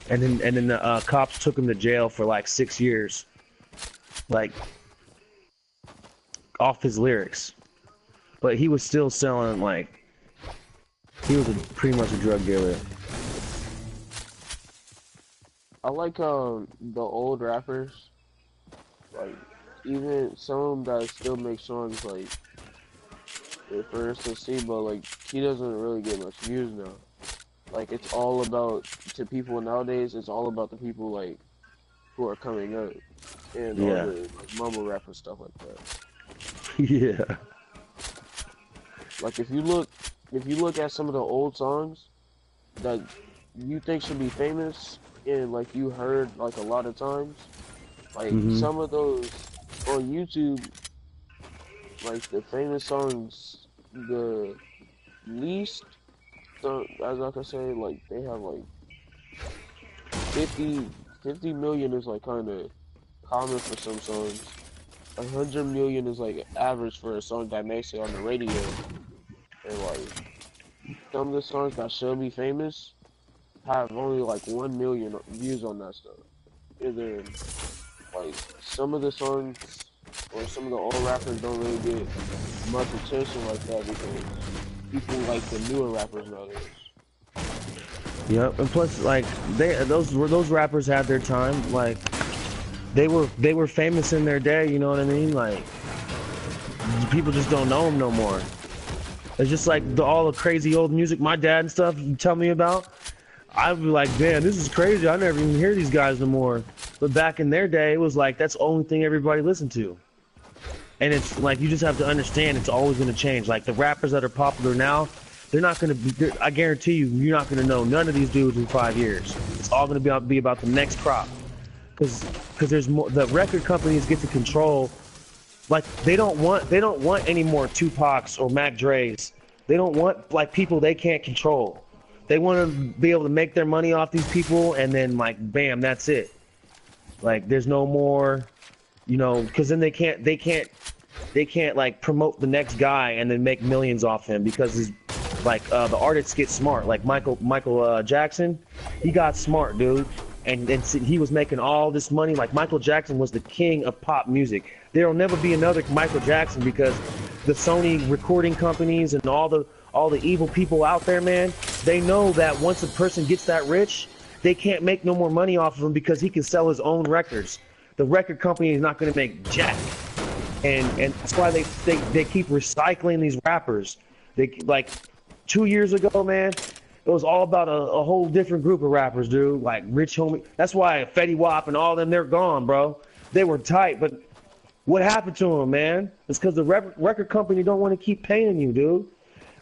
Speaker 2: And then the cops took him to jail for like 6 years. Like, off his lyrics. But he was still selling, like, he was pretty much a drug dealer.
Speaker 1: I like the old rappers, like even some of them that still make songs, like for instance Sibo, like he doesn't really get much views now. Like it's all about, to people nowadays, it's all about the people like who are coming up and all the like, mumble rap and stuff like that.
Speaker 2: Yeah.
Speaker 1: Like if you look at some of the old songs that you think should be famous and like you heard like a lot of times, like some of those on YouTube, like the famous songs, the least, as I can say, like they have like 50 million is like kind of common for some songs. 100 million is like average for a song that makes it on the radio. And like some of the songs that should be famous have only like 1 million views on that stuff. Either like some of the songs or some of the old rappers don't really get much attention like that because people like the newer rappers nowadays.
Speaker 2: Yep, and plus like those rappers had their time. Like they were famous in their day. You know what I mean? Like people just don't know them no more. It's just like all the crazy old music my dad and stuff you tell me about. I'd be like, man, this is crazy. I never even hear these guys no more. But back in their day, it was like that's the only thing everybody listened to. And it's like you just have to understand it's always going to change. Like the rappers that are popular now, they're not going to be. I guarantee you, you're not going to know none of these dudes in 5 years. It's all going to be about the next crop. Because there's more. The record companies get to control. Like they don't want any more Tupacs or Mac Dre's. They don't want like people they can't control. They want to be able to make their money off these people, and then like, bam, that's it. Like, there's no more, you know, because then they can't like promote the next guy and then make millions off him because he's like the artists get smart. Like Michael Jackson, he got smart, dude, and he was making all this money. Like Michael Jackson was the king of pop music. There will never be another Michael Jackson because the Sony recording companies and all the evil people out there, man, they know that once a person gets that rich, they can't make no more money off of him because he can sell his own records. The record company is not going to make jack. And that's why they keep recycling these rappers. They like 2 years ago, man, it was all about a whole different group of rappers, dude. Like Rich Homie. That's why Fetty Wap and all them, they're gone, bro. They were tight, but what happened to them, man? It's because the record company don't want to keep paying you, dude.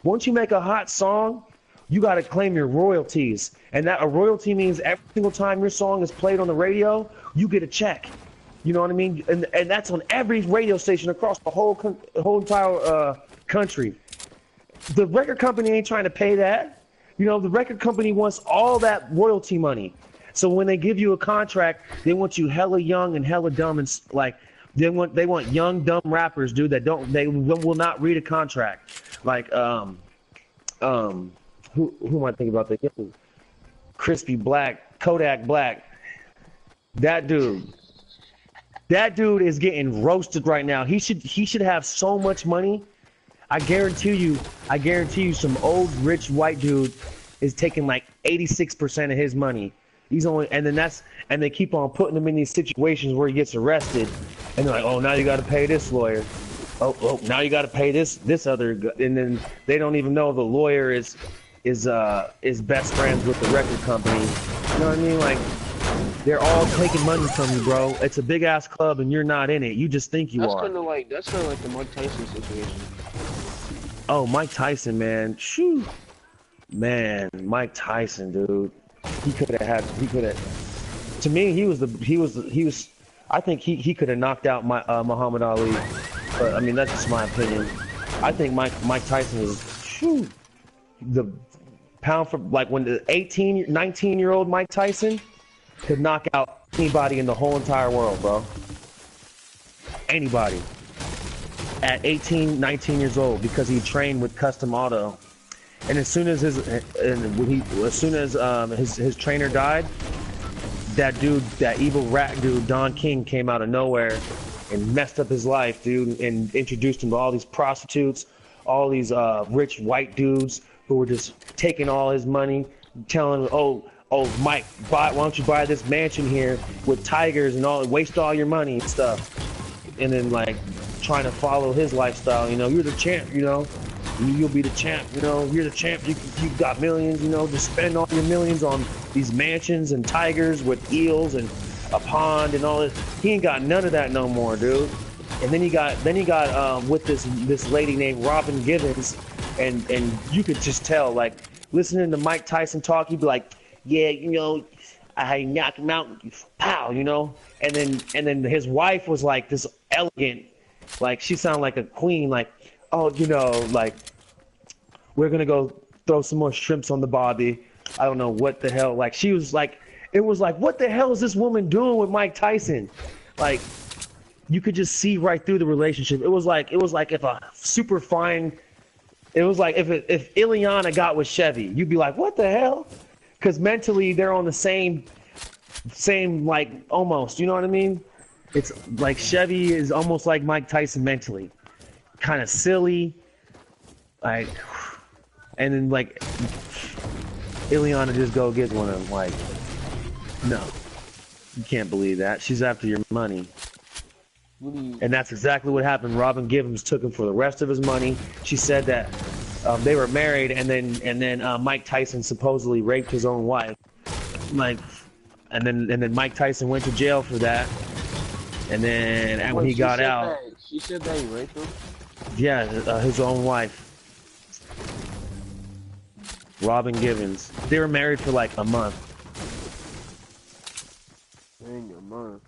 Speaker 2: Once you make a hot song, you got to claim your royalties. And that a royalty means every single time your song is played on the radio, you get a check. You know what I mean? And that's on every radio station across the whole entire country. The record company ain't trying to pay that. You know, the record company wants all that royalty money. So when they give you a contract, they want you hella young and hella dumb and like they want young dumb rappers, dude, that they will not read a contract. Like who am I thinking about? The Crispy Black, Kodak Black. That dude is getting roasted right now. He should have so much money. I guarantee you some old rich white dude is taking like 86% of his money. He's only, and they keep on putting him in these situations where he gets arrested, and they're like, oh, now you got to pay this lawyer. Oh, now you got to pay this other, and then they don't even know the lawyer is best friends with the record company. You know what I mean? Like, they're all taking money from you, bro. It's a big ass club, and you're not in it. You just think you are.
Speaker 1: That's kind of like the Mike Tyson situation.
Speaker 2: Oh, Mike Tyson, man. Shoo. Man, Mike Tyson, dude. He could have. To me, he was. I think he could have knocked out Muhammad Ali, but I mean that's just my opinion. I think Mike Tyson was whew, the pound for like when the 19-year-old Mike Tyson could knock out anybody in the whole entire world, bro. Anybody at 18, 19 years old because he trained with Custom Auto, and as soon as his trainer died. That dude, that evil rat dude, Don King, came out of nowhere and messed up his life, dude, and introduced him to all these prostitutes, all these rich white dudes who were just taking all his money, telling him, oh, Mike, why don't you buy this mansion here with tigers and all, waste all your money and stuff. And then, like, trying to follow his lifestyle, you know, you're the champ, you know. You'll be the champ, you know, you're the champ, you've got millions, you know, just spend all your millions on these mansions and tigers with eels and a pond and all this. He ain't got none of that no more, dude. And then he got with this lady named Robin Givens, and you could just tell, like, listening to Mike Tyson talk, he'd be like, yeah, you know, I knock him out, pow, you know. And then his wife was like this elegant, like she sounded like a queen, like, oh, you know, like, we're gonna go throw some more shrimps on the barbie. I don't know what the hell. Like, she was like, it was like, what the hell is this woman doing with Mike Tyson? Like, you could just see right through the relationship. It was like if a super fine, it was like if Ileana got with Chevy, you'd be like, what the hell? Because mentally they're on the same, like, almost, you know what I mean? It's like Chevy is almost like Mike Tyson mentally. Kind of silly, like, and then like Ileana just go get one of them. Like, no, you can't believe that. She's after your money, and that's exactly what happened. Robin Givens took him for the rest of his money. She said that they were married, and then Mike Tyson supposedly raped his own wife. Like, and then Mike Tyson went to jail for that, and then when he got out,
Speaker 1: she said that he raped him.
Speaker 2: Yeah, his own wife. Robin Givens. They were married for like a month.
Speaker 1: Dang, a month.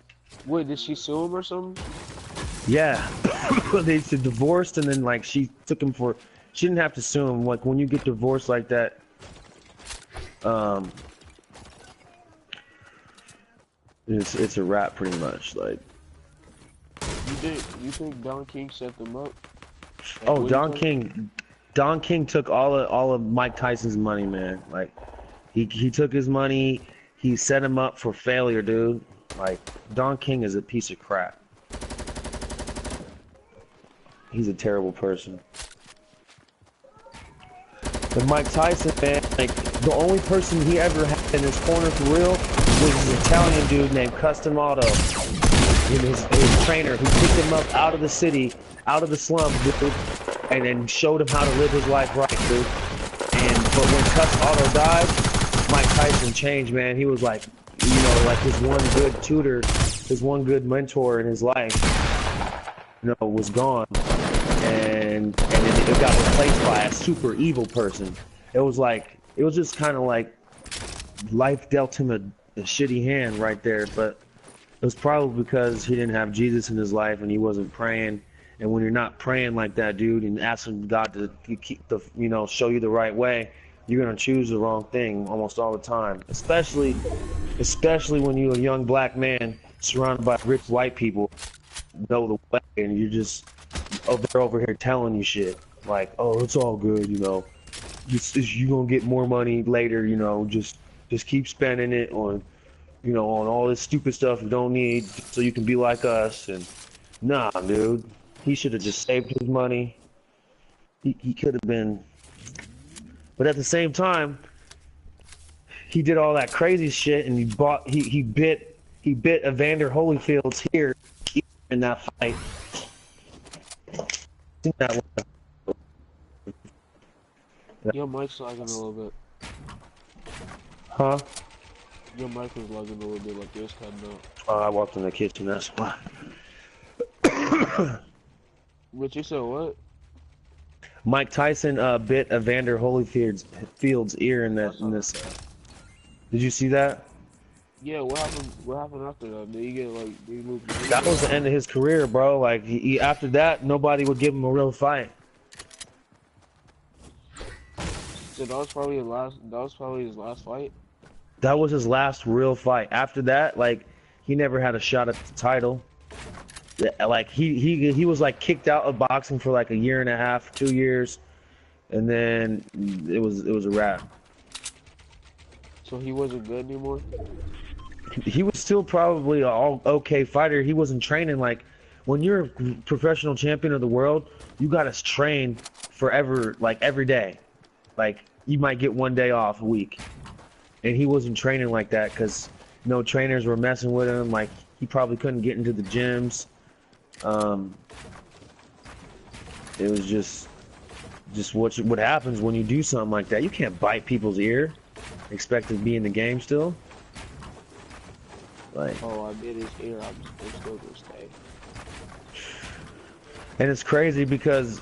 Speaker 1: Wait, did she sue him or something?
Speaker 2: Yeah. They divorced, and then like she took him for. She didn't have to sue him. Like when you get divorced like that, it's a wrap pretty much. Like.
Speaker 1: You think Don King set them up? Like,
Speaker 2: oh, Don King took all of Mike Tyson's money, man. Like, he took his money. He set him up for failure, dude. Like, Don King is a piece of crap. He's a terrible person. But Mike Tyson, man, like, the only person he ever had in his corner for real was an Italian dude named Custom Auto. His trainer who picked him up out of the city, out of the slums, dude, and then showed him how to live his life right, dude. But when Custom Auto died, Mike Tyson changed, man. He was like, you know, like his one good tutor, his one good mentor in his life, you know, was gone, and it got replaced by a super evil person. It was just kind of like life dealt him a shitty hand right there, but. It was probably because he didn't have Jesus in his life and he wasn't praying. And when you're not praying like that, dude, and asking God to keep the, you know, show you the right way, you're gonna choose the wrong thing almost all the time. Especially when you're a young black man surrounded by rich white people, know the way, and you're just they're over here telling you shit like, oh, it's all good, you know, you gonna get more money later, you know, just keep spending it on. You know, on all this stupid stuff you don't need so you can be like us. And nah, dude. He should have just saved his money. He could have been. But at the same time, he did all that crazy shit and he bit Evander Holyfield's ear in that fight.
Speaker 1: Your mic's lagging a little bit.
Speaker 2: Huh?
Speaker 1: Your mic was lagging a little bit, like this kind of.
Speaker 2: I walked in the kitchen, that's why.
Speaker 1: But you said what?
Speaker 2: Mike Tyson bit Evander Holyfield's ear in this. Did you see that?
Speaker 1: Yeah, what happened? What happened after that? Did he get like? Did he move?
Speaker 2: That was the end of his career, bro. Like after that, nobody would give him a real fight.
Speaker 1: So that was probably his last. That was probably his last fight.
Speaker 2: That was his last real fight. After that, like he never had a shot at the title. Like he was like kicked out of boxing for like a year and a half, 2 years, and then it was a wrap.
Speaker 1: So he wasn't good anymore.
Speaker 2: He was still probably an all okay fighter. He wasn't training like when you're a professional champion of the world, you gotta train forever, like every day. Like you might get one day off a week, and he wasn't training like that because no trainers were messing with him. Like he probably couldn't get into the gyms. It was just what happens when you do something like that. You can't bite people's ear, expect to be in the game still. Like,
Speaker 1: oh, I bit his ear. I'm still gonna stay.
Speaker 2: And it's crazy because,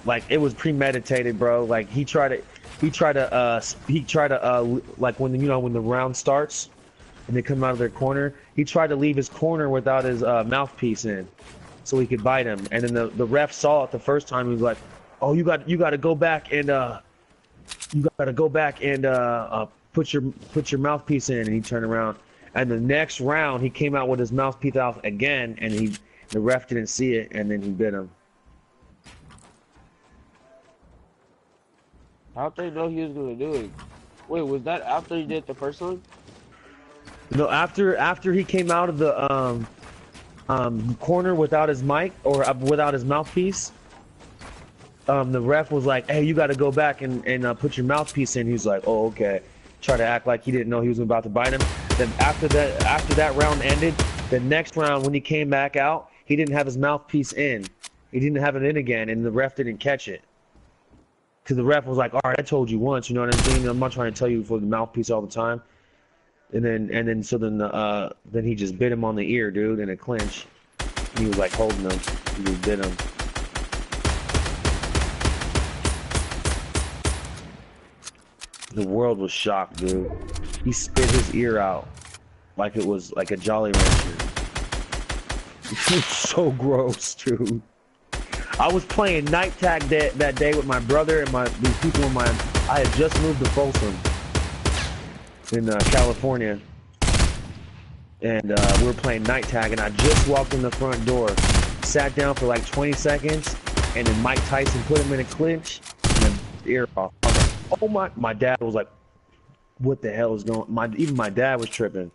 Speaker 2: like it was premeditated, bro. Like he tried to, like when when the round starts and they come out of their corner, he tried to leave his corner without his mouthpiece in, so he could bite him. And then the ref saw it the first time. He was like, "Oh, you got to go back and put your mouthpiece in." And he turned around, and the next round he came out with his mouthpiece out again, and the ref didn't see it, and then he bit him.
Speaker 1: How'd they know he was gonna do it? Wait, was that after he did the first one?
Speaker 2: No, after he came out of the corner without his mic or without his mouthpiece, the ref was like, "Hey, you got to go back and put your mouthpiece in." He's like, "Oh, okay." Try to act like he didn't know he was about to bite him. Then after that round ended, the next round when he came back out, he didn't have his mouthpiece in. He didn't have it in again, and the ref didn't catch it. Because the ref was like, "All right, I told you once, you know what I'm saying? I'm not trying to tell you for the mouthpiece all the time." And then he just bit him on the ear, dude, in a clinch. And he was like holding him. He just bit him. The world was shocked, dude. He spit his ear out like it was like a Jolly Rancher. It was so gross, dude. I was playing night tag that day with my brother and these people in I had just moved to Folsom in California, and we were playing night tag, and I just walked in the front door, sat down for like 20 seconds, and then Mike Tyson put him in a clinch, and then ear off. I was like, "Oh my dad was like, what the hell is going on?" Even my dad was tripping.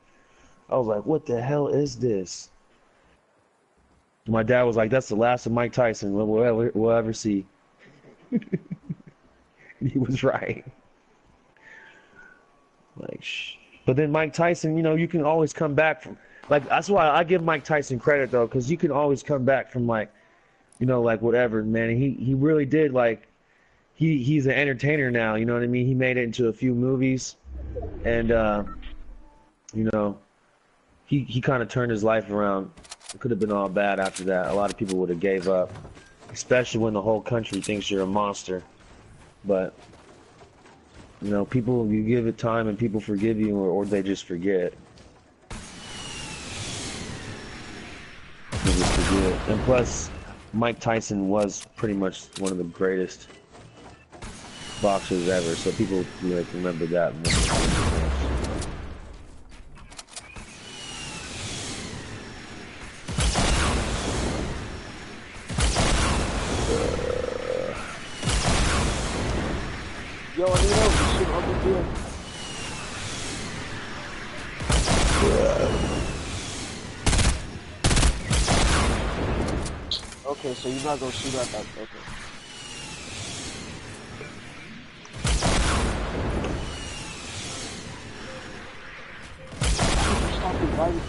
Speaker 2: I was like, "What the hell is this?" My dad was like, "That's the last of Mike Tyson we'll ever see." He was right. Like, but then Mike Tyson, you can always come back from, like, that's why I give Mike Tyson credit though, because you can always come back from like whatever, man. And he really did, like, he's an entertainer now, you know what I mean? He made it into a few movies, and he kind of turned his life around. It could have been all bad after that. A lot of people would have gave up, especially when the whole country thinks you're a monster. But people, you give it time and people forgive you, or they just forget. They just forget. And plus, Mike Tyson was pretty much one of the greatest boxers ever, so people remember that more.
Speaker 1: Yo, I need help. This shit on the field. Okay, so you're not gonna shoot at that. Okay. Stop inviting me.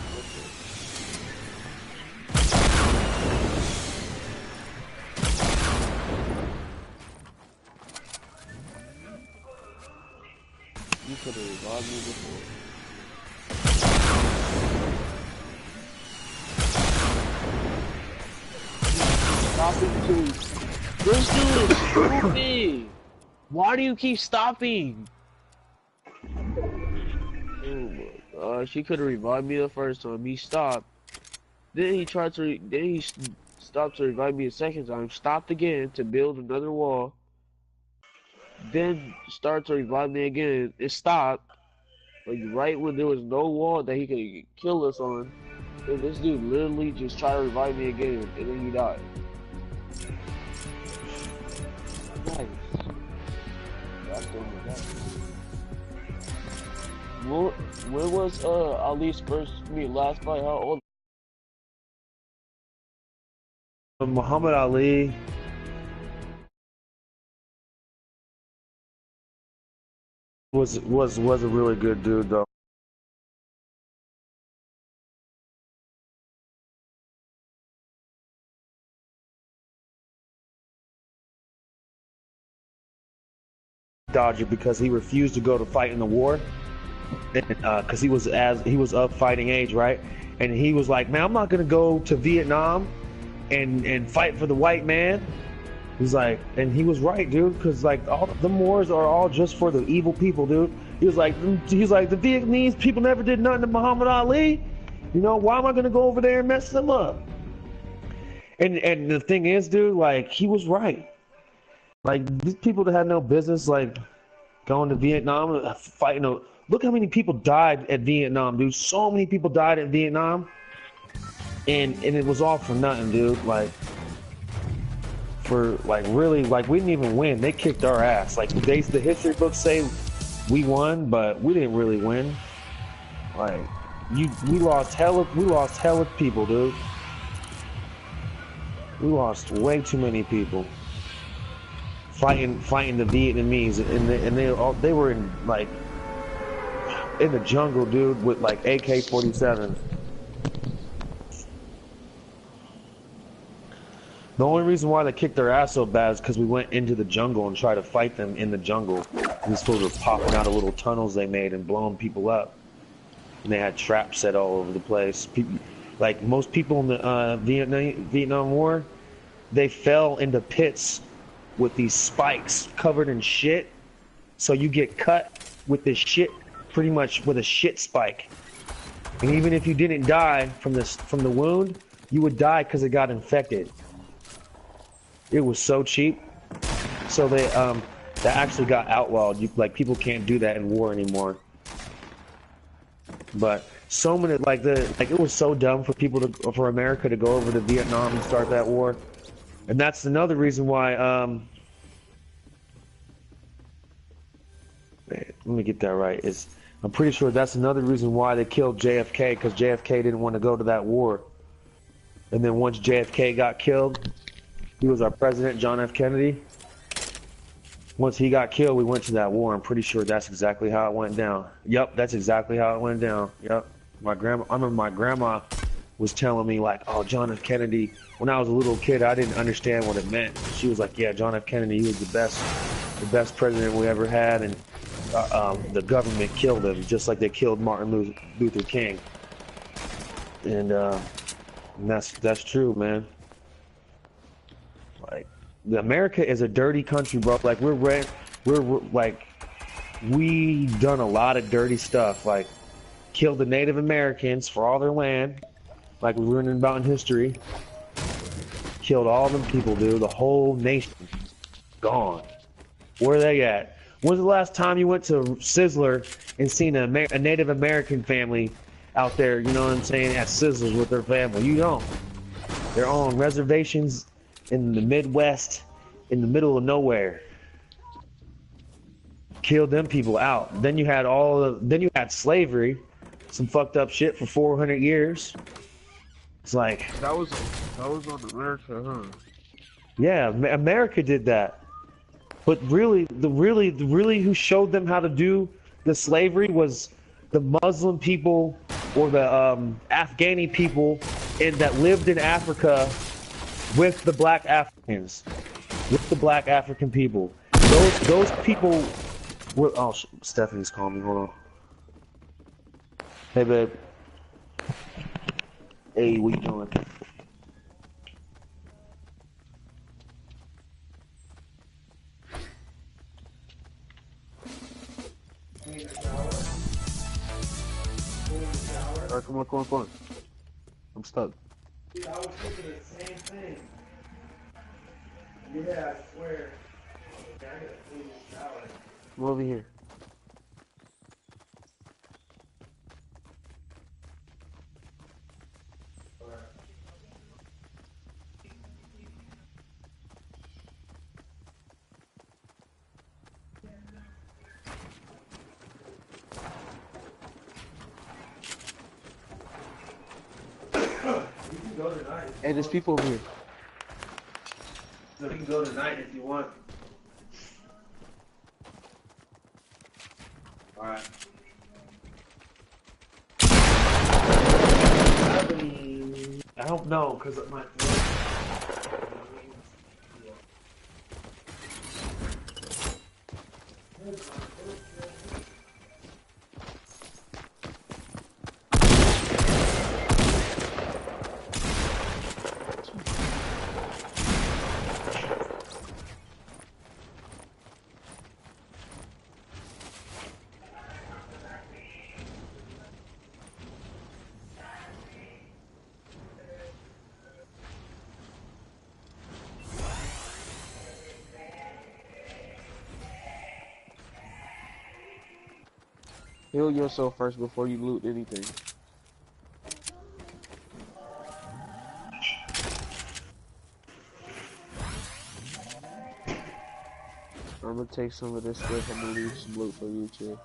Speaker 1: You could have revived me before. Stopping too. This dude is stupid. Why do you keep stopping? she could have revived me the first time. He stopped. Then he tried to. Then he stopped to revive me a second time. Stopped again to build another wall. Then started to revive me again. It stopped. Like right when there was no wall that he could kill us on. And this dude literally just tried to revive me again, and then he died. Nice. That's the only guy. When was Ali's last fight? How old?
Speaker 2: Muhammad Ali was a really good dude though. Dodger because he refused to go to fight in the war, because he was of fighting age, right? And he was like, man, I'm not gonna go to Vietnam and fight for the white man. He's like, and he was right, dude, because like all the wars are all just for the evil people, dude. He's like the Vietnamese people never did nothing to Muhammad Ali. You know, why am I gonna go over there and mess them up? And the thing is, dude, like he was right. Like these people that had no business like going to Vietnam fighting. Look how many people died at Vietnam, dude. So many people died in Vietnam, and it was all for nothing, dude. Like for like really like we didn't even win. They kicked our ass. Like the history books say we won, but we didn't really win. Like we lost hella people, dude. We lost way too many people. Fighting the Vietnamese, and they were in like in the jungle, dude, with like AK-47. The only reason why they kicked their ass so bad is because we went into the jungle and tried to fight them in the jungle. These fools were popping out of little tunnels they made and blowing people up, and they had traps set all over the place. People, like most people in the Vietnam War, they fell into pits with these spikes covered in shit, so you get cut with this shit, pretty much with a shit spike. And even if you didn't die from the wound, you would die because it got infected. It was so cheap, so they that actually got outlawed. Like people can't do that in war anymore. But so many it was so dumb for America to go over to Vietnam and start that war. And that's another reason why, let me get that right, I'm pretty sure that's another reason why they killed JFK, because JFK didn't want to go to that war. And then once JFK got killed, he was our president, John F. Kennedy. Once he got killed, we went to that war. I'm pretty sure that's exactly how it went down. Yep, that's exactly how it went down. Yep. I remember my grandma was telling me like, oh, John F. Kennedy, when I was a little kid, I didn't understand what it meant. She was like, yeah, John F. Kennedy, he was the best president we ever had, and the government killed him, just like they killed Martin Luther King. And that's true, man. Like, America is a dirty country, bro. Like we're like, we done a lot of dirty stuff, like killed the Native Americans for all their land, like we're learning about in history. Killed all them people, dude. The whole nation gone. Where are they at? When's the last time you went to Sizzler and seen a Native American family out there, you know what I'm saying, at Sizzlers with their family? You don't. They're on reservations in the Midwest, in the middle of nowhere. Killed them people out. Then you had slavery, some fucked up shit for 400 years. It's like
Speaker 1: that was on America, huh?
Speaker 2: Yeah, America did that. But really, who showed them how to do the slavery was the Muslim people or the Afghani people that lived in Africa with the black Africans, with the black African people. Those people were. Oh, Stephanie's calling me. Hold on. Hey, babe. Hey, what you doing?
Speaker 1: Alright, come on, come on, come on. I'm stuck.
Speaker 2: Dude, I was thinking the same thing. Yeah, I swear. Yeah, I gotta clean this shower.
Speaker 1: Come over here.
Speaker 2: We can go tonight.
Speaker 1: Hey, there's people over here.
Speaker 2: So we can go tonight if you want. Alright. I don't know, because of my...
Speaker 1: Heal yourself first before you loot anything. I'm gonna take some of this stuff. I'm gonna leave some loot for you too.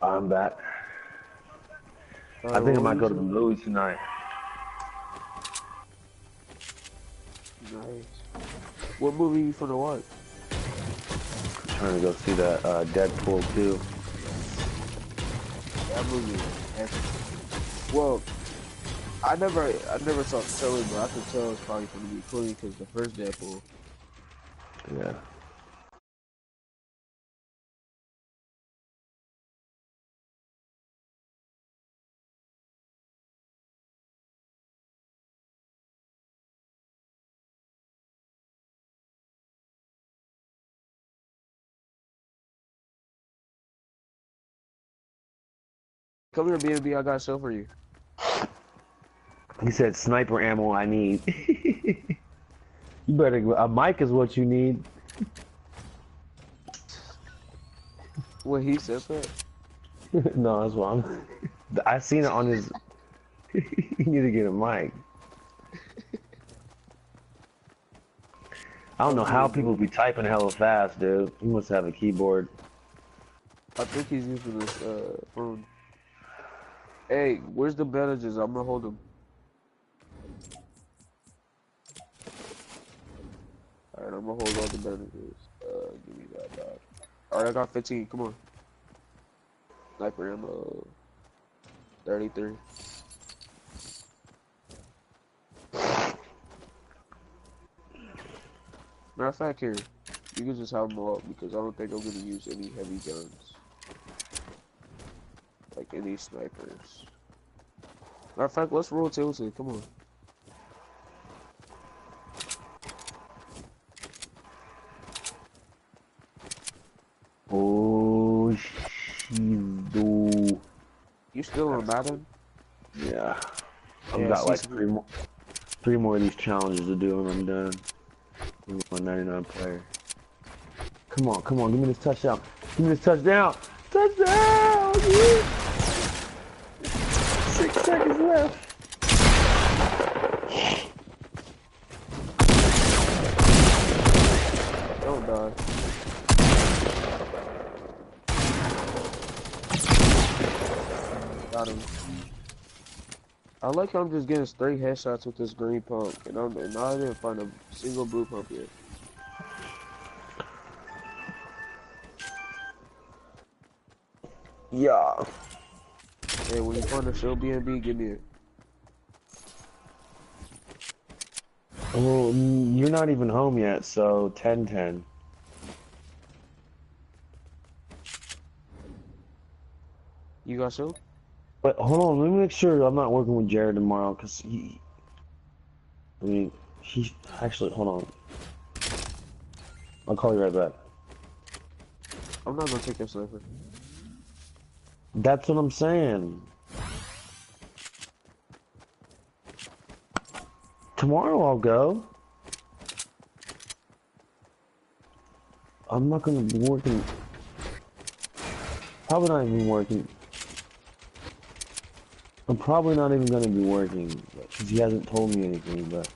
Speaker 2: I'm back. I
Speaker 1: Alright,
Speaker 2: think I
Speaker 1: what
Speaker 2: might
Speaker 1: were
Speaker 2: go
Speaker 1: you
Speaker 2: to the
Speaker 1: saying?
Speaker 2: movies tonight.
Speaker 1: Nice. What movie you finna watch?
Speaker 2: I'm trying to go see that Deadpool 2.
Speaker 1: That movie is epic. Well, I never saw the trailer, but I could tell it's probably gonna be clean because the first Deadpool.
Speaker 2: Yeah.
Speaker 1: Come here, B&B, I got a show for you.
Speaker 2: He said sniper ammo I need. You better, a mic is what you need.
Speaker 1: What he said that?
Speaker 2: No, that's wrong. I seen it on his. You need to get a mic. I don't know how people be typing hella fast, dude. He must have a keyboard.
Speaker 1: I think he's using this phone. Hey, where's the bandages? I'm gonna hold them. Alright, I'm gonna hold all the bandages. Give me that back. Alright, I got 15. Come on. Sniper ammo. 33. Matter of fact, here, you can just have them all up because I don't think I'm gonna use any heavy guns. Like any snipers. Matter of fact, let's roll tilted. Come on.
Speaker 2: Oh, shido.
Speaker 1: You still on Madden?
Speaker 2: Yeah. I've
Speaker 1: Yeah,
Speaker 2: got like
Speaker 1: season-
Speaker 2: three more of these challenges to do and I'm done. I'm a 99 player. Come on, give me this touchdown. Give me this touchdown. Touchdown! Yeah. 6 seconds left.
Speaker 1: Don't die. Got him. I like how I'm just getting straight headshots with this green pump, and I didn't find a single blue pump yet.
Speaker 2: Yeah.
Speaker 1: Hey, when you find a show B&B, give me it.
Speaker 2: Well, you're not even home yet, so 10-10.
Speaker 1: You got soap?
Speaker 2: But hold on, let me make sure I'm not working with Jared tomorrow, cause I mean, he actually, hold on. I'll call you right back.
Speaker 1: I'm not gonna take that sniper.
Speaker 2: That's what I'm saying. Tomorrow I'll go. I'm not gonna be working. Probably not even working. I'm probably not even gonna be working because he hasn't told me anything. But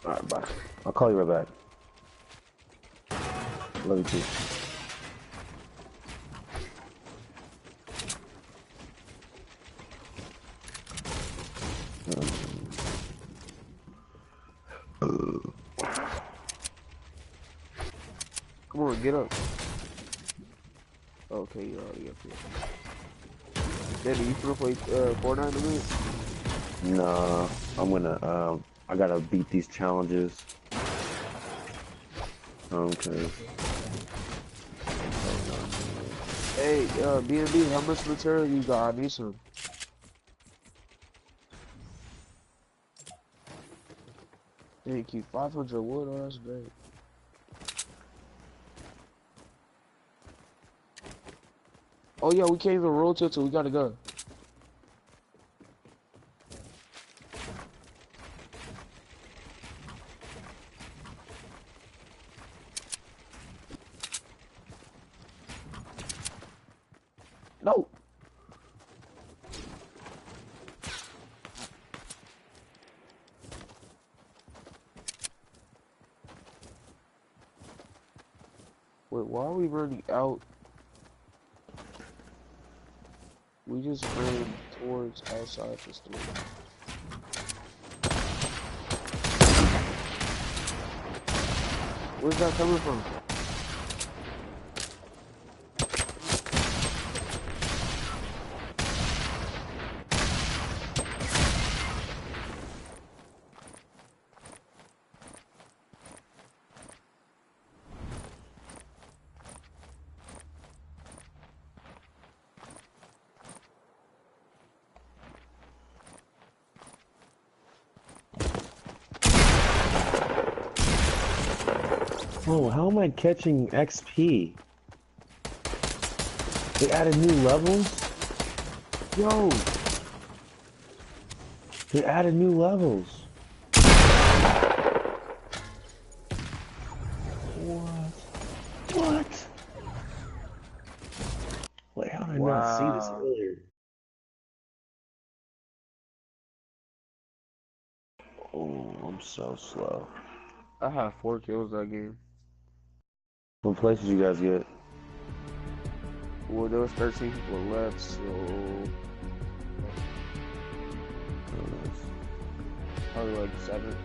Speaker 2: all right, bye. I'll call you right back. Love you too.
Speaker 1: Come on, get up. Okay, you're already up here. Daddy, you finna play Fortnite in a minute?
Speaker 2: Nah, I'm gonna. I gotta beat these challenges. Okay.
Speaker 1: Hey, B&B, how much material you got? I need some. Thank you. 500 wood, oh, that's great. Oh yeah, we can't even roll till we gotta go. No. Wait, why are we running out? We just ran towards outside the store. Where's that coming from?
Speaker 2: Oh, how am I catching XP? They added new levels?
Speaker 1: Yo,
Speaker 2: They added new levels. What? What? Wait, how did I not see this
Speaker 1: wow.
Speaker 2: earlier? Oh, I'm so slow.
Speaker 1: I have 4 kills that game.
Speaker 2: What place did you guys get?
Speaker 1: Well, there was 13 people left, so
Speaker 2: Oh, nice.
Speaker 1: probably like 7.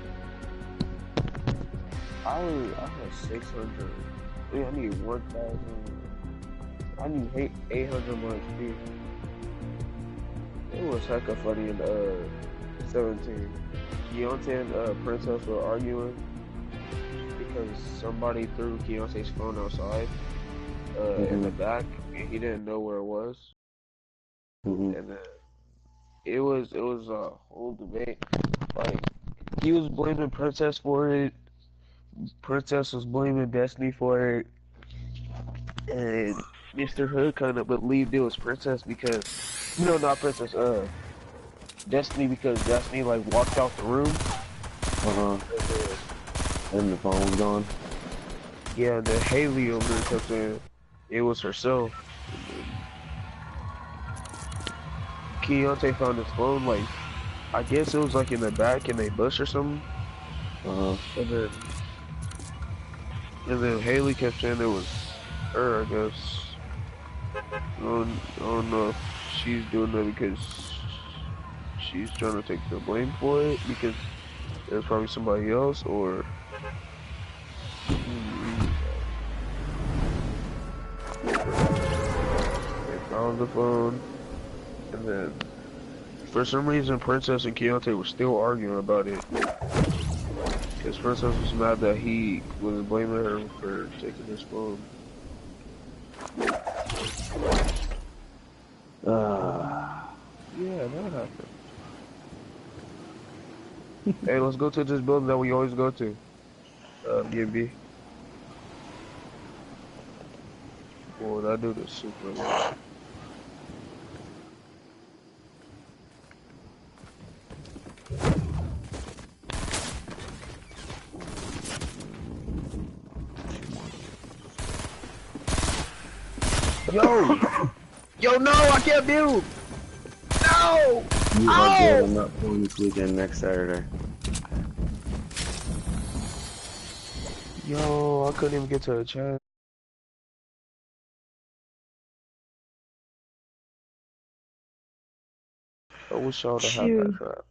Speaker 1: I had 600. Yeah, I need 1,000. I need 800 more XP. It was hecka funny in 17. Keontae and Princess were arguing because somebody threw Keontae's phone outside in the back, and he didn't know where it was.
Speaker 2: Mm-hmm.
Speaker 1: And then it was a whole debate. Like he was blaming Princess for it. Princess was blaming Destiny for it, and Mr. Hood kind of believed it was Princess because, no, not Princess, Destiny, because Destiny like walked out the room.
Speaker 2: Uh-huh. And the phone was gone.
Speaker 1: Yeah, and then Haley over there kept saying it was herself. Keontae found his phone, like, I guess it was like in the back in a bush or something.
Speaker 2: Uh-huh.
Speaker 1: And then Haley kept saying it was her, I guess. I don't know if she's doing that because she's trying to take the blame for it because it was probably somebody else, or they found the phone, and then for some reason Princess and Keontae were still arguing about it. Because Princess was mad that he was blaming her for taking his phone. happened? Hey, let's go to this building that we always go to. B&B. Boy, that dude is super low. Yo! Yo, no, I can't build! No!
Speaker 2: You are good.
Speaker 1: Oh!
Speaker 2: I'm not playing this weekend. Next Saturday.
Speaker 1: Yo, I couldn't even get to a chat. I wish y'all would have had that
Speaker 2: Phew.
Speaker 1: crap.